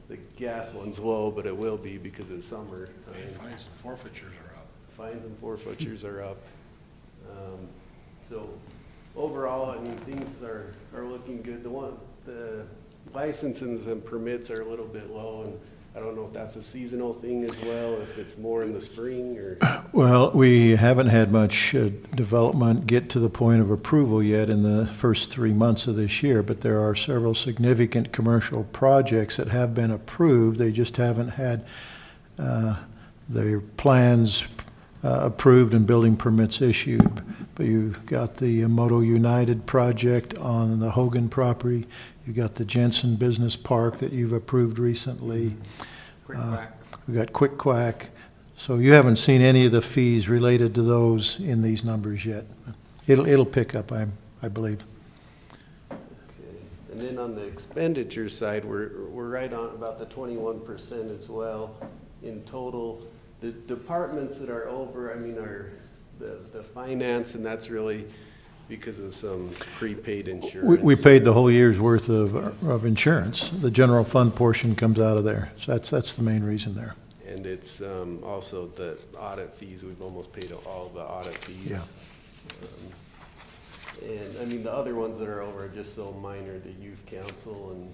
the gas one's low, but it will be because it's summer time. Fines and forfeitures are up. Fines and forfeitures are up. So overall, I mean, things are looking good. The licenses and permits are a little bit low, and I don't know if that's a seasonal thing as well, if it's more in the spring or. Well, we haven't had much development get to the point of approval yet in the first 3 months of this year, but there are several significant commercial projects that have been approved. They just haven't had their plans approved and building permits issued. But you've got the Moto United project on the Hogan property. You've got the Jensen Business Park that you've approved recently. Quick Quack. We've got Quick Quack. So you haven't seen any of the fees related to those in these numbers yet. It'll pick up, I believe. Okay. And then on the expenditure side, we're right on about the 21% as well in total. The departments that are over, I mean, are the finance, and that's really because of some prepaid insurance. We paid the whole year's worth of insurance. The general fund portion comes out of there. So that's the main reason there. And it's also the audit fees. We've almost paid all of the audit fees. Yeah. And I mean, the other ones that are over are just so minor, the youth council and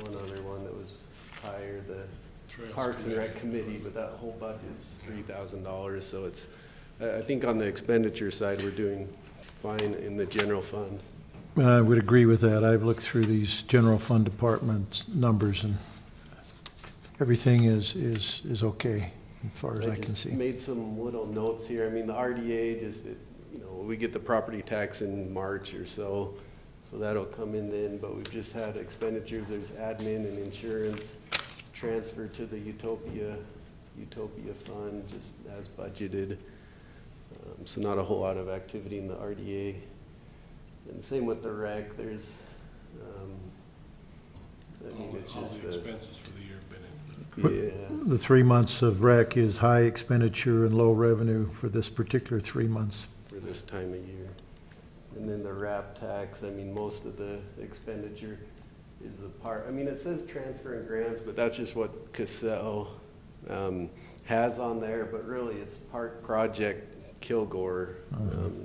one other one that was higher, the Trails Parks and Rec Committee, but that whole budget's $3,000. So it's, I think on the expenditure side, we're doing fine in the general fund. I would agree with that. I've looked through these general fund department numbers, and everything is okay as far as I can see. Made some little notes here. I mean, the RDA just, we get the property tax in March or so, so that'll come in then, but we've just had expenditures. There's admin and insurance transfer to the Utopia fund, just as budgeted. So not a whole lot of activity in the RDA. And same with the rec. There's, I mean, it's All just the the, expenses for the year have been in. yeah. The 3 months of rec is high expenditure and low revenue for this particular 3 months. For this time of year. And then the RAP tax, I mean, most of the expenditure is the part, I mean, it says transfer and grants, but that's just what Cassell has on there, but really it's Park Project Kilgore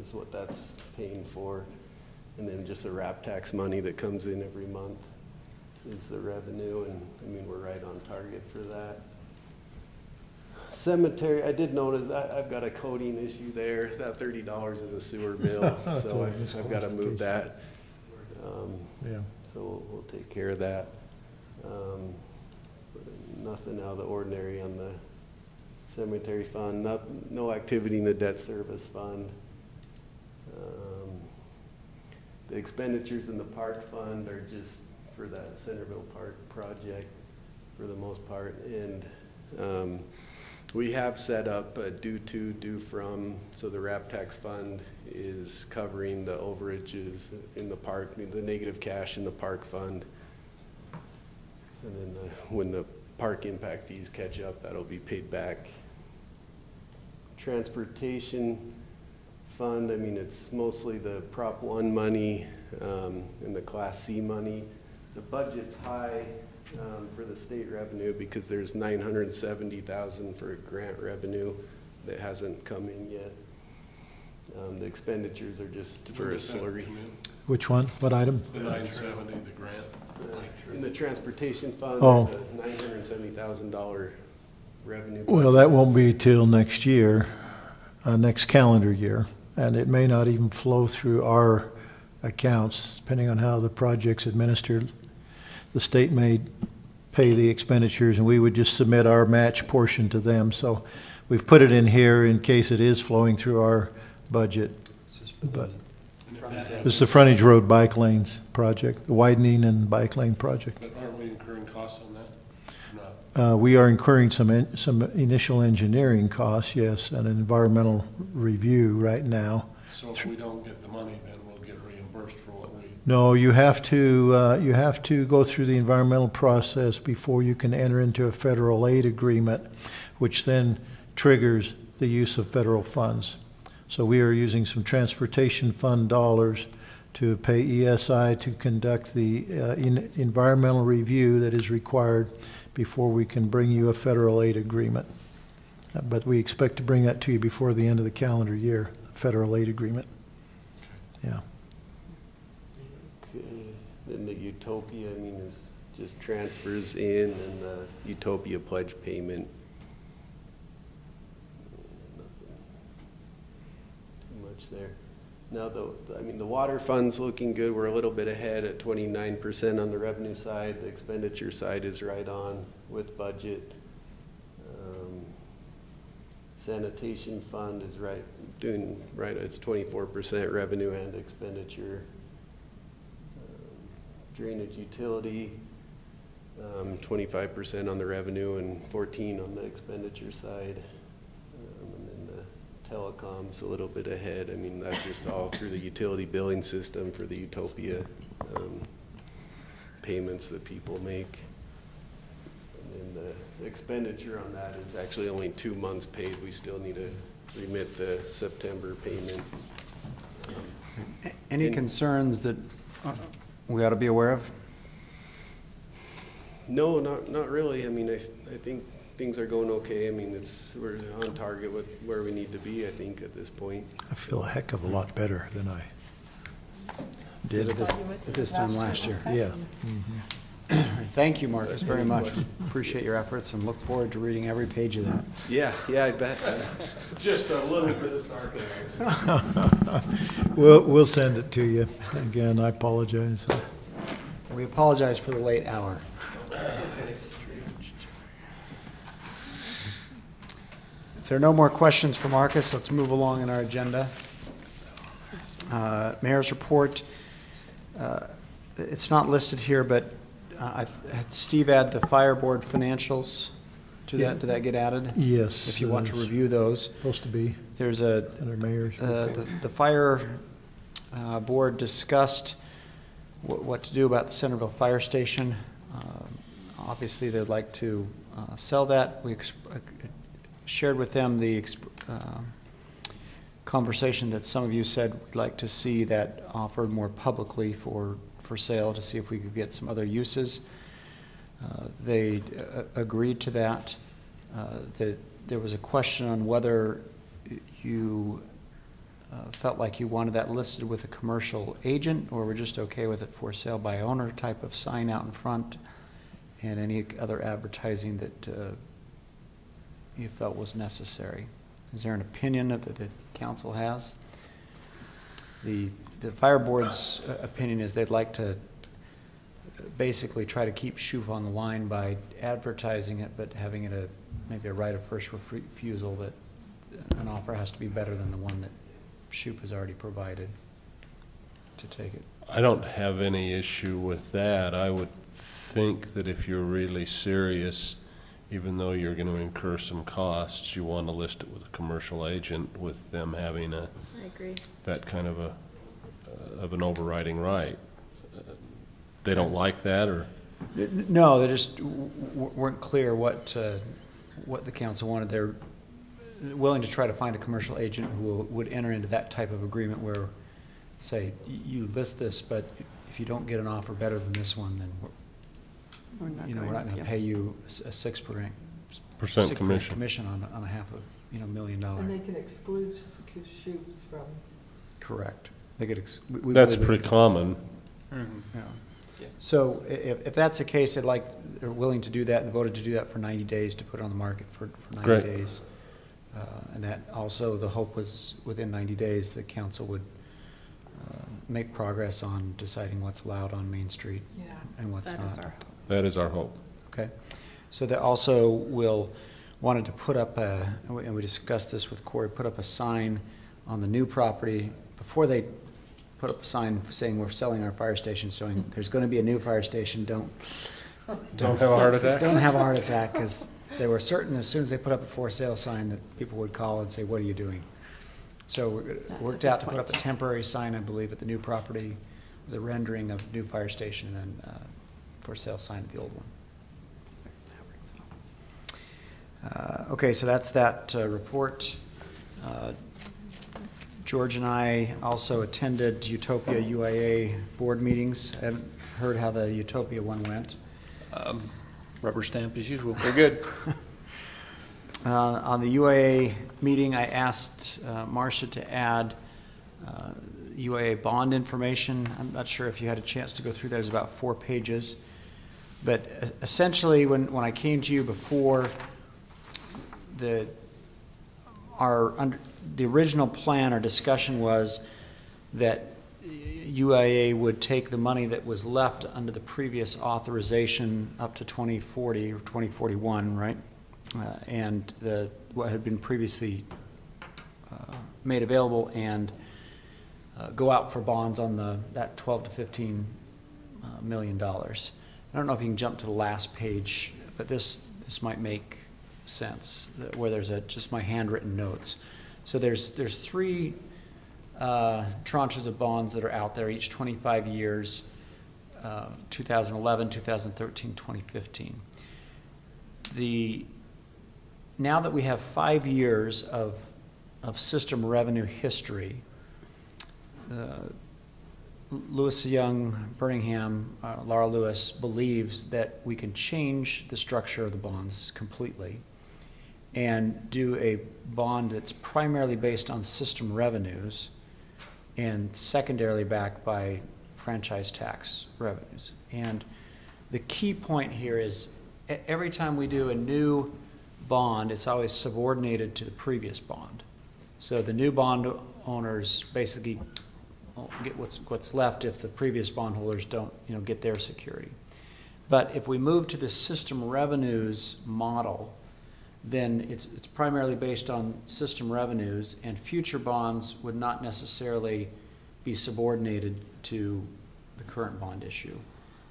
is what that's paying for. And then just the RAP tax money that comes in every month is the revenue, and I mean, we're right on target for that. Cemetery, I did notice that I've got a coding issue there. That $30 is a sewer bill, so I've got to move that. Yeah. So we'll take care of that. Nothing out of the ordinary on the cemetery fund. No activity in the debt service fund. The expenditures in the park fund are just for that Centerville Park project for the most part. And we have set up a due to, due from, so the RAP tax fund is covering the overages in the park, the negative cash in the park fund. And then when the park impact fees catch up, that'll be paid back. Transportation fund, I mean, it's mostly the Prop 1 money and the Class C money. The budget's high for the state revenue because there's $970,000 for grant revenue that hasn't come in yet. The expenditures are just for a slurry. Which one? What item? The 970, the grant. In the transportation fund, Oh. there's a $970,000 revenue. Well, that won't be till next year, next calendar year, and it may not even flow through our accounts, depending on how the project's administered. The state may pay the expenditures, and we would just submit our match portion to them. So we've put it in here in case it is flowing through our budget. But this is the frontage road bike lanes project, the widening and bike lane project. But aren't we incurring costs on that? Not. We are incurring some initial engineering costs, yes, and an environmental review right now. So if we don't get the money, then we'll get reimbursed. No, you have to go through the environmental process before you can enter into a federal aid agreement, which then triggers the use of federal funds. So we are using some transportation fund dollars to pay ESI to conduct the environmental review that is required before we can bring you a federal aid agreement. But we expect to bring that to you before the end of the calendar year, federal aid agreement. Yeah. Okay. Then the Utopia, I mean, is just transfers in, and the Utopia pledge payment. Nothing too much there. Now, the water fund's looking good. We're a little bit ahead at 29% on the revenue side. The expenditure side is right on with budget. Sanitation fund is doing right. It's 24% revenue and expenditure. Drainage utility, 25% on the revenue and 14% on the expenditure side. And then the telecom's a little bit ahead. I mean, that's just all through the utility billing system for the Utopia payments that people make. And then the expenditure on that is actually only 2 months paid. We still need to remit the September payment. Any concerns that we ought to be aware of? No, not really. I mean, I think things are going okay. I mean, we're on target with where we need to be, I think, at this point. I feel a heck of a lot better than I did At this time last year. Yeah. Thank you, Marcus, very much. Appreciate your efforts and look forward to reading every page of that. Yeah, I bet. Just a little bit of sarcasm. We'll send it to you. Again, I apologize. We apologize for the late hour. If there are no more questions for Marcus, let's move along in our agenda. Mayor's report. It's not listed here, but I had Steve add the fire board financials to that. Did that get added? Yes. If you want to review those. Supposed to be. There's And our mayor's. the fire board discussed what to do about the Centerville Fire Station. Obviously, they'd like to sell that. We shared with them the conversation that some of you said we'd like to see that offered more publicly for sale, to see if we could get some other uses. They agreed to that. There was a question on whether you felt like you wanted that listed with a commercial agent, or we're just okay with it for sale by owner type of sign out in front, and any other advertising that you felt was necessary. Is there an opinion that the council has? The fire board's opinion is they'd like to basically try to keep Shoup on the line by advertising it, but having it maybe a right of first refusal, that an offer has to be better than the one that Shoup has already provided to take it. I don't have any issue with that. I would think that if you're really serious, even though you're going to incur some costs, you want to list it with a commercial agent, with them having I agree. that kind of an overriding right. They don't like that, or? No, they just weren't clear what the council wanted. They're willing to try to find a commercial agent who would enter into that type of agreement where, say, you list this, but if you don't get an offer better than this one, then we're not going to pay you a 6% commission on a half a $1 million. And they can exclude Shoup's from. Correct. They could. That's pretty common. Mm-hmm. Yeah. So if that's the case, they're willing to do that and voted to do that for 90 days, to put it on the market for 90 Great. days. And that also, the hope was within 90 days, the council would make progress on deciding what's allowed on Main Street and what's That not. is our hope. That is our hope. Okay. So they also wanted to put up and we discussed this with Corey, put up a sign on the new property before they put up a sign saying we're selling our fire station, showing there's going to be a new fire station. Don't Don't have a heart attack? Don't have a heart attack, because they were certain as soon as they put up a for sale sign that people would call and say, what are you doing? So it worked out to put up a temporary sign, I believe, at the new property the rendering of new fire station and then for sale sign at the old one. Okay, so that's that report. George and I also attended Utopia UIA board meetings. I haven't heard how the Utopia one went. Rubber stamp as usual. We're good. On the UIA meeting, I asked Marcia to add UIA bond information. I'm not sure if you had a chance to go through that. It was about 4 pages. But essentially, when I came to you before, the original plan or discussion was that UIA would take the money that was left under the previous authorization up to 2040 or 2041, right? And what had been previously made available, and go out for bonds on that 12 to 15 $1 million. I don't know if you can jump to the last page, but this might make sense, where there's just my handwritten notes. So there's 3 tranches of bonds that are out there, each 25 years, 2011, 2013, 2015. Now that we have 5 years of system revenue history, Lewis Young, Birmingham, Laura Lewis believes that we can change the structure of the bonds completely and do a bond that's primarily based on system revenues and secondarily backed by franchise tax revenues. And the key point here is every time we do a new bond, it's always subordinated to the previous bond. So the new bond owners basically get what's left if the previous bondholders don't, get their security. But if we move to the system revenues model, then it's primarily based on system revenues, and future bonds would not necessarily be subordinated to the current bond issue.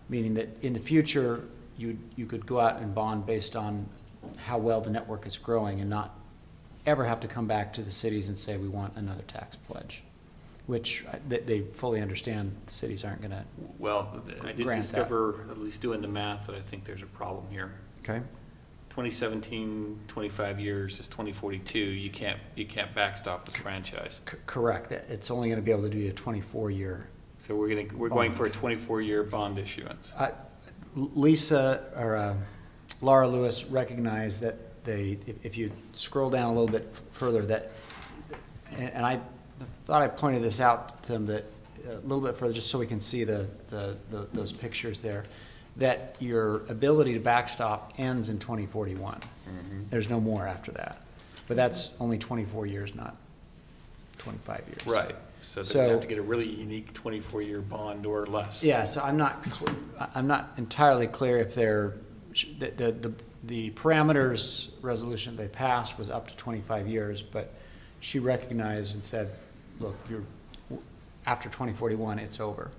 Meaning that in the future, you could go out and bond based on how well the network is growing and not ever have to come back to the cities and say we want another tax pledge, which they fully understand the cities aren't going to. Well, I did discover, at least doing the math, that I think there's a problem here. Okay. 2017, 25 years is 2042. You can't backstop with franchise. Correct. It's only going to be able to do a 24-year. So we're going for a 24-year bond issuance. Laura Lewis recognized that if you scroll down a little bit further, and I thought I pointed this out to them that a little bit further, just so we can see those pictures there, that your ability to backstop ends in 2041. Mm-hmm. There's no more after that. But that's only 24 years, not 25 years. Right. So they have to get a really unique 24-year bond or less. Yeah. So I'm not entirely clear if they're the parameters resolution they passed was up to 25 years, but she recognized and said, look, after 2041, it's over.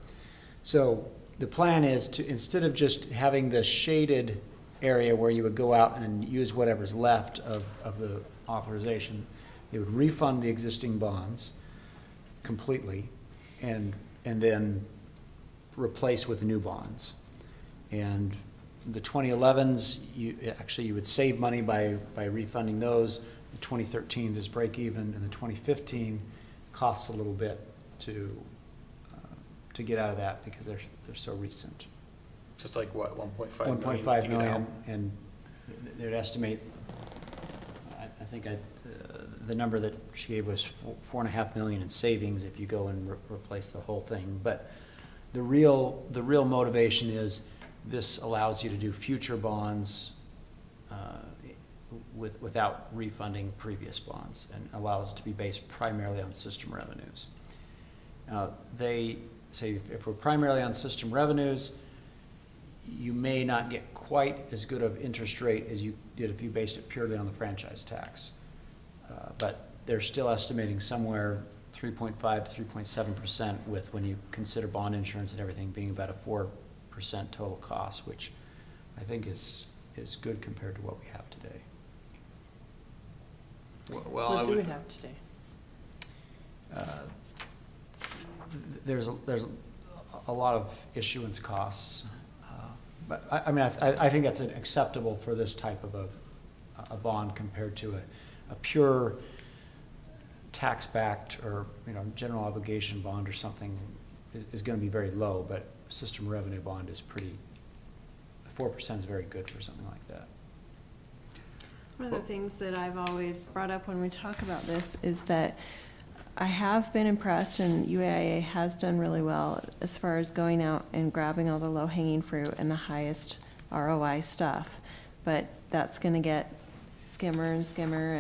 So the plan is to, instead of just having the shaded area where you would go out and use whatever's left of the authorization, they would refund the existing bonds completely and then replace with new bonds. And the 2011s, you would save money by refunding those. The 2013s is break even, and the 2015 costs a little bit to get out of that because they're so recent. So it's like what, 1.5 million? 1.5 million, and they'd estimate. I think the number that she gave was $4.5 million in savings if you go and replace the whole thing. But the real motivation is this allows you to do future bonds without refunding previous bonds, and allows it to be based primarily on system revenues. They say if we're primarily on system revenues, you may not get quite as good of interest rate as you did if you based it purely on the franchise tax. But they're still estimating somewhere 3.5 to 3.7% with, when you consider bond insurance and everything, being about a 4% total cost, which I think is good compared to what we have today. Well, What do we have today? There's a lot of issuance costs. But I mean, I think that's acceptable for this type of a bond compared to a pure tax-backed or, general obligation bond or something is going to be very low, but system revenue bond is 4% is very good for something like that. One of the things that I've always brought up when we talk about this is that I have been impressed, and UAIA has done really well as far as going out and grabbing all the low-hanging fruit and the highest ROI stuff. But that's going to get skimmer and skimmer,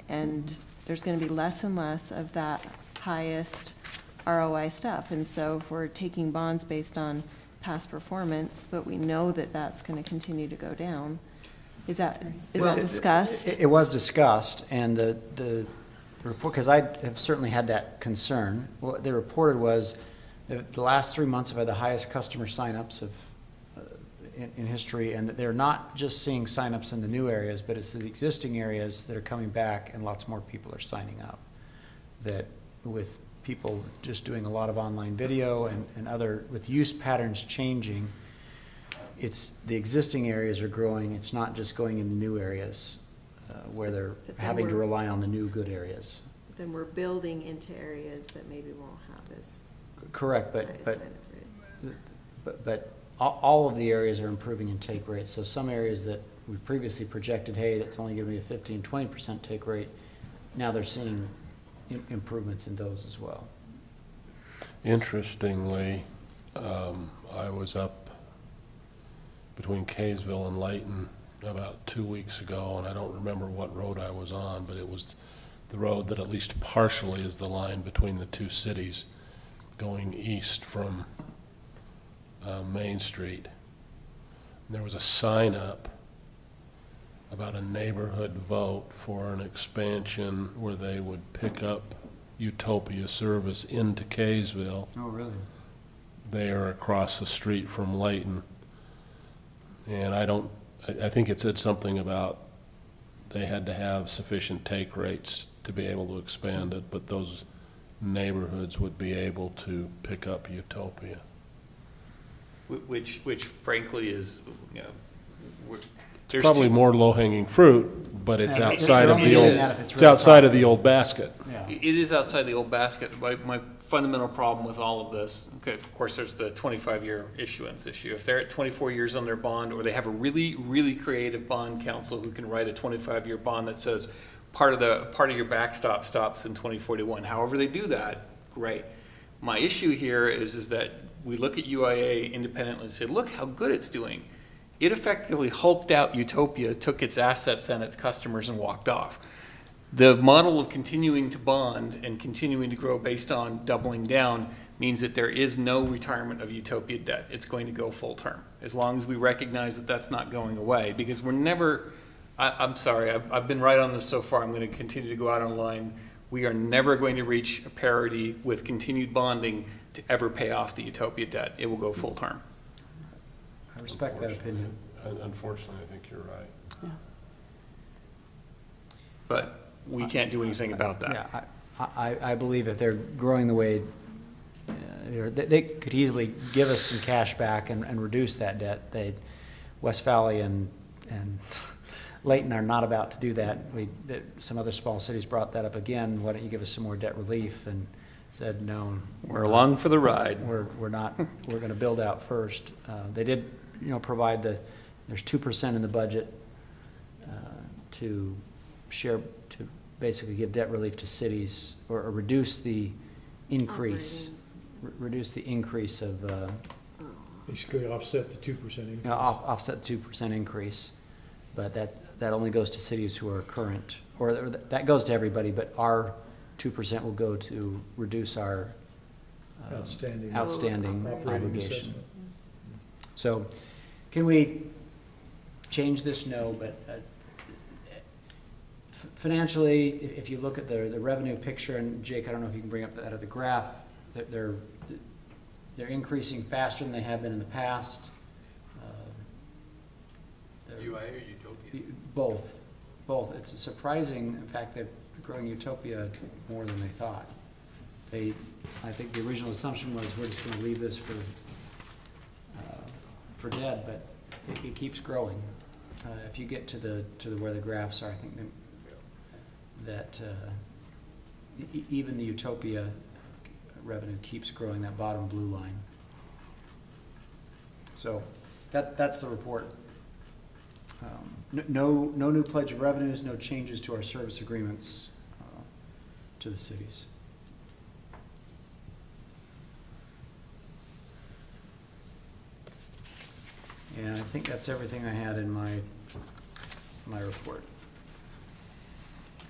and there's going to be less and less of that highest ROI stuff. And so if we're taking bonds based on past performance, but we know that that's going to continue to go down, is that discussed? It was discussed, and the report, because I have certainly had that concern. What they reported was that the last 3 months have had the highest customer signups in history, and that they're not just seeing signups in the new areas, but it's the existing areas that are coming back, and lots more people are signing up. That with people just doing a lot of online video and other, with use patterns changing, it's the existing areas are growing. It's not just going into new areas where they're having to rely on the new good areas. Then we're building into areas that maybe won't have as correct, but highest benefits. but all of the areas are improving in take rate. So some areas that we previously projected, hey, it's only going to be a 15-20% take rate, now they're seeing improvements in those as well. Interestingly, I was up between Kaysville and Layton about 2 weeks ago, and I don't remember what road I was on, but it was the road that at least partially is the line between the two cities going east from Main Street. And there was a sign up about a neighborhood vote for an expansion where they would pick up Utopia service into Kaysville. Oh, really? They are across the street from Layton. And I think it said something about they had to have sufficient take rates to be able to expand it, but those neighborhoods would be able to pick up Utopia. Which frankly is, It's probably more low-hanging fruit, but it's Yeah, outside of only the doing old, that if it's it's really outside of the old basket. Yeah. It is outside the old basket. My fundamental problem with all of this, okay, of course, there's the 25-year issuance issue. If they're at 24 years on their bond, or they have a really, really creative bond counsel who can write a 25-year bond that says part of your backstop stops in 2041. However they do that, great. My issue here is that we look at UIA independently and say, look how good it's doing. It effectively hulked out Utopia, took its assets and its customers and walked off. The model of continuing to bond and continuing to grow based on doubling down means that there is no retirement of Utopia debt. It's going to go full term, as long as we recognize that that's not going away, because we're never, I'm sorry, I've been right on this so far. I'm going to continue to go out on a line. We are never going to reach a parity with continued bonding to ever pay off the Utopia debt. It will go full term. I respect that opinion. Unfortunately, I think you're right. Yeah. But we can't do anything about that. Yeah, I believe if they're growing the way, they could easily give us some cash back and reduce that debt. West Valley and Layton are not about to do that. Some other small cities brought that up again. Why don't you give us some more debt relief? And said, no. We're along for the ride. We're not, we're going to build out first. They did, provide there's 2% in the budget to basically give debt relief to cities or reduce the increase, reduce the increase of, Basically offset the 2% increase. offset the 2% increase. But that only goes to cities who are current, or that goes to everybody, but our 2% will go to reduce our outstanding operating obligation. assessment. So can we change this? No, but financially, if you look at the revenue picture, and Jake, I don't know if you can bring up that other graph, they're increasing faster than they have been in the past. UIA or Utopia? Both. It's surprising, in fact, they're growing Utopia more than they thought. I think the original assumption was we're just gonna leave this for dead, but it keeps growing. If you get to where the graphs are, I think that even the Utopia revenue keeps growing, that bottom blue line. So that's the report. No new pledge of revenues, no changes to our service agreements to the cities. And I think that's everything I had in my report.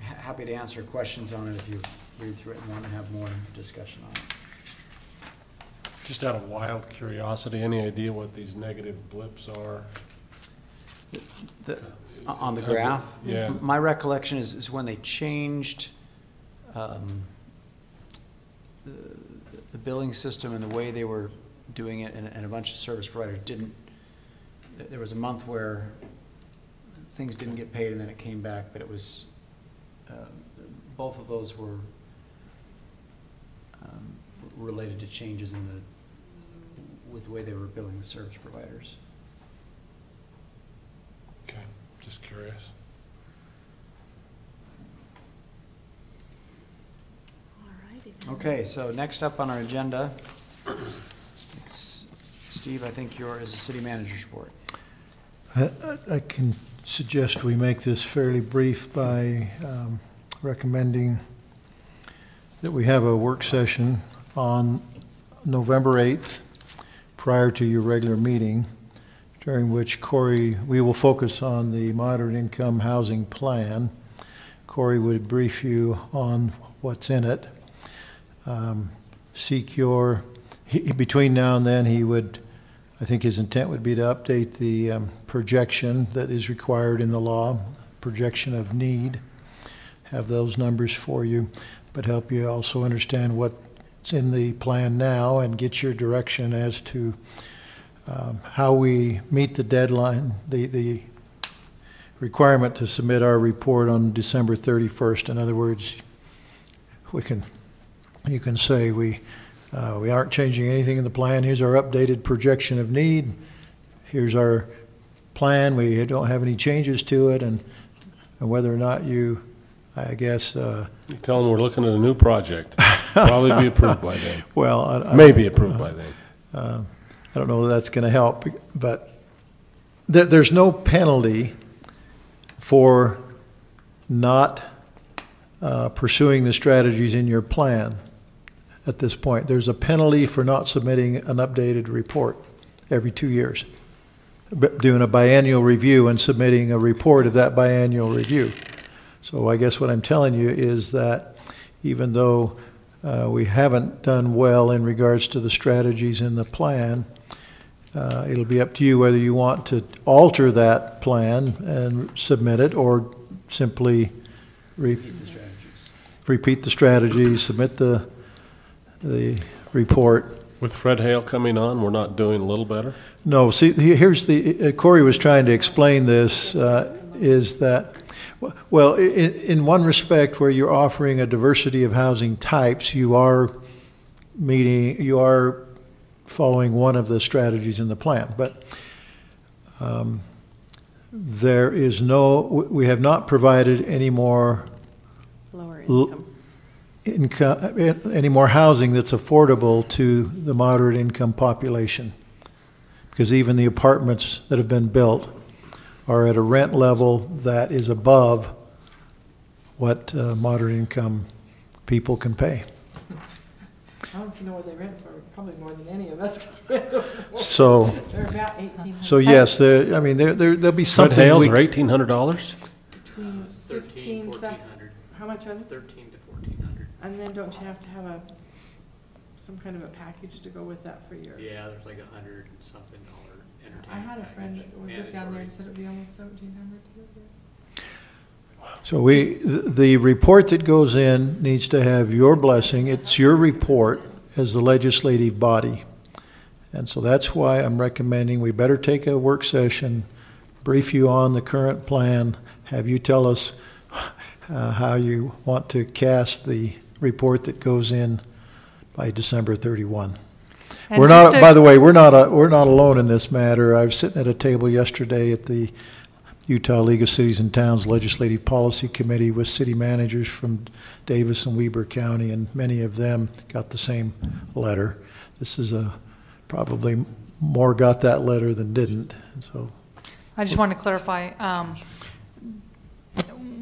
Happy to answer questions on it if you read through it and want to have more discussion on it. Just out of wild curiosity, any idea what these negative blips are? On the graph? Yeah. My recollection is when they changed the billing system and the way they were doing it, and a bunch of service providers didn't. There was a month where things didn't get paid and then it came back, but it was, both of those were related to changes with the way they were billing the service providers. Okay, just curious. Okay, so next up on our agenda, Steve, I think you're as a city manager's report. I can suggest we make this fairly brief by recommending that we have a work session on November 8th prior to your regular meeting, during which we will focus on the moderate income housing plan. Corey would brief you on what's in it. Between now and then, I think his intent would be to update the projection that is required in the law, projection of need, have those numbers for you, but help you also understand what's in the plan now and get your direction as to how we meet the deadline, the requirement to submit our report on December 31st. In other words, you can say we aren't changing anything in the plan. Here's our updated projection of need. Here's our plan. We don't have any changes to it, and whether or not you tell them we're looking at a new project. Probably be approved by then. Well, maybe approved by then. I don't know if that's going to help, but there's no penalty for not pursuing the strategies in your plan. At this point, there's a penalty for not submitting an updated report every 2 years, doing a biennial review and submitting a report of that biennial review. So I guess what I'm telling you is that even though we haven't done well in regards to the strategies in the plan, it'll be up to you whether you want to alter that plan and submit it, or simply repeat the strategies, submit the report. With Fred Hale coming on, we're not doing a little better? No, see, here's Corey was trying to explain this, is that, well, in one respect where you're offering a diversity of housing types, you are following one of the strategies in the plan, but we have not provided any more Lower any more housing that's affordable to the moderate income population, because even the apartments that have been built are at a rent level that is above what moderate income people can pay. I don't know what they rent for, probably more than any of us can rent for. So, they're about $1,800. so yes, there'll be something. Fred Hale's are $1,800? Between 15, 1,400. how much It's is it? 1,300 to 1,400. And then don't you have to have some kind of a package to go with that for your? Yeah, there's like $100 and something entertainment I had a friend that package, lived down there and mandatory. said it'd be almost 1,700 to live there. So the report that goes in needs to have your blessing. It's your report as the legislative body. And so that's why I'm recommending we better take a work session, brief you on the current plan, have you tell us how you want to cast the report that goes in by December 31. And We're just not, to- by the way, we're not alone in this matter. I was sitting at a table yesterday at the Utah League of Cities and Towns Legislative Policy Committee with city managers from Davis and Weber County, and many of them got the same letter. This is probably more got that letter than didn't, and so. I just want to clarify,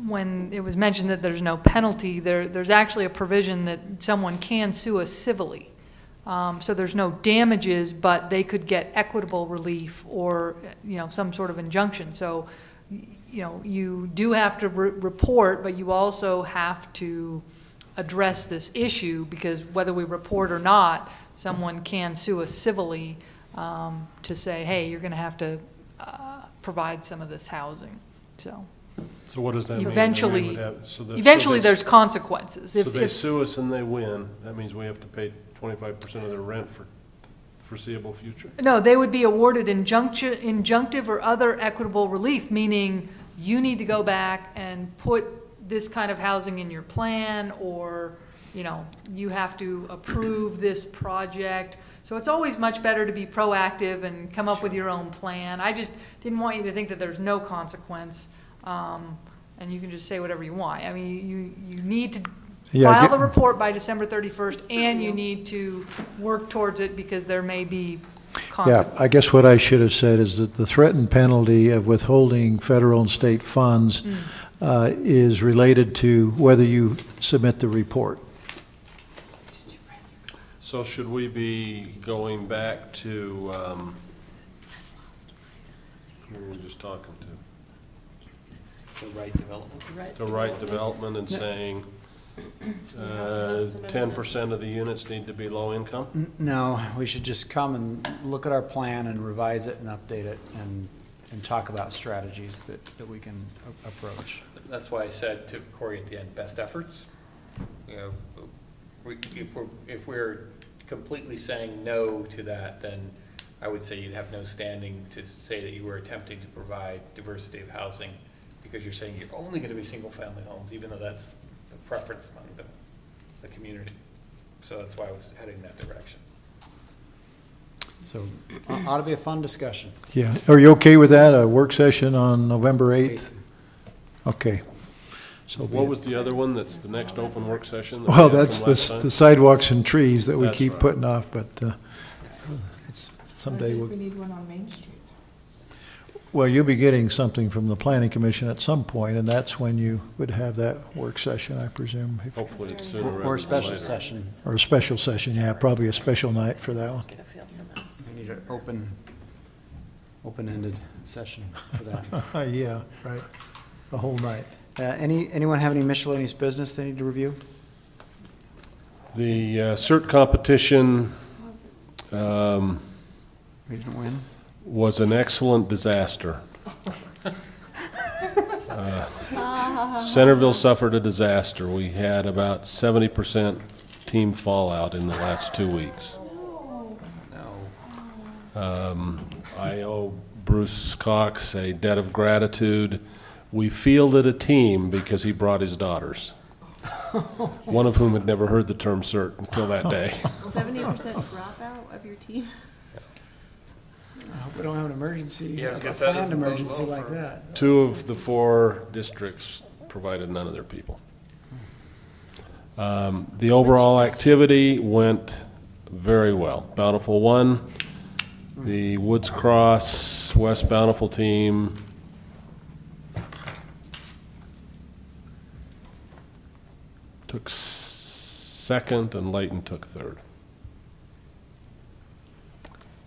when it was mentioned that there's no penalty, there's actually a provision that someone can sue us civilly. So there's no damages, but they could get equitable relief or, some sort of injunction. So, you do have to report, but you also have to address this issue, because whether we report or not, someone can sue us civilly to say, hey, you're going to have to provide some of this housing. So what does that mean? eventually, So there's consequences. So they sue us and they win, that means we have to pay 25% of their rent for foreseeable future? No, they would be awarded injunctive or other equitable relief, meaning you need to go back and put this kind of housing in your plan, or, you have to approve this project. So it's always much better to be proactive and come up with your own plan. I just didn't want you to think that there's no consequence, and you can just say whatever you want. I mean, you need to file the report by December 31st, and you need to work towards it, because there may be consequences. Yeah, I guess what I should have said is that the threatened penalty of withholding federal and state funds is related to whether you submit the report. So should we be going back to, who were we just talking to? The right development. The right development and saying 10% of the units need to be low income? No, we should just come and look at our plan and revise it and update it and talk about strategies that we can approach. That's why I said to Corey at the end, best efforts. If we're completely saying no to that, then I would say you'd have no standing to say that you were attempting to provide diversity of housing, because you're saying you're only going to be single-family homes, even though that's the preference among the community. So that's why I was heading in that direction. So ought to be a fun discussion. Yeah, are you okay with that, a work session on November 8th? Okay. So What was the other one that's the next open work session? Well, that's the sidewalks and trees that we That's keep right. putting off, but someday we'll. We need one on Main Street. Well, you'll be getting something from the planning commission at some point, and that's when you would have that work session, I presume. Hopefully it's sooner rather Or a than special later. session. Or a special session, yeah, probably a special night for that one. We need an open-ended session for that. Yeah, right, the whole night. Anyone have any miscellaneous business they need to review? The CERT competition We didn't win? was an excellent disaster. Centerville suffered a disaster. We had about 70% team fallout in the last 2 weeks. I owe Bruce Cox a debt of gratitude. We fielded a team because he brought his daughters, one of whom had never heard the term CERT until that day. 70% dropout of your team? I hope we don't have an emergency, Yeah, I was a gonna say, that planned doesn't bode emergency well like for- that. 2 of the 4 districts provided none of their people. The overall activity went very well. Bountiful won. The Woods Cross West Bountiful team took second, and Layton took third.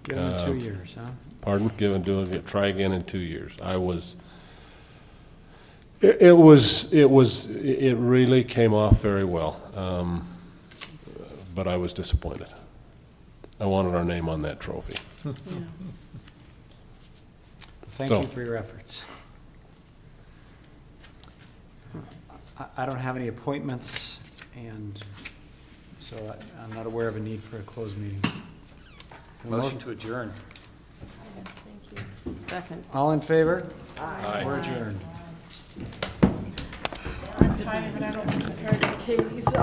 Give them 2 years, huh? Pardon? Try again in 2 years. It really came off very well, but I was disappointed. I wanted our name on that trophy. Thank So- you for your efforts. I don't have any appointments, and so I'm not aware of a need for a closed meeting. Motion to adjourn. Second. All in favor? Aye. We're adjourned. I'm tired, but I don't think as hard as Katie, so.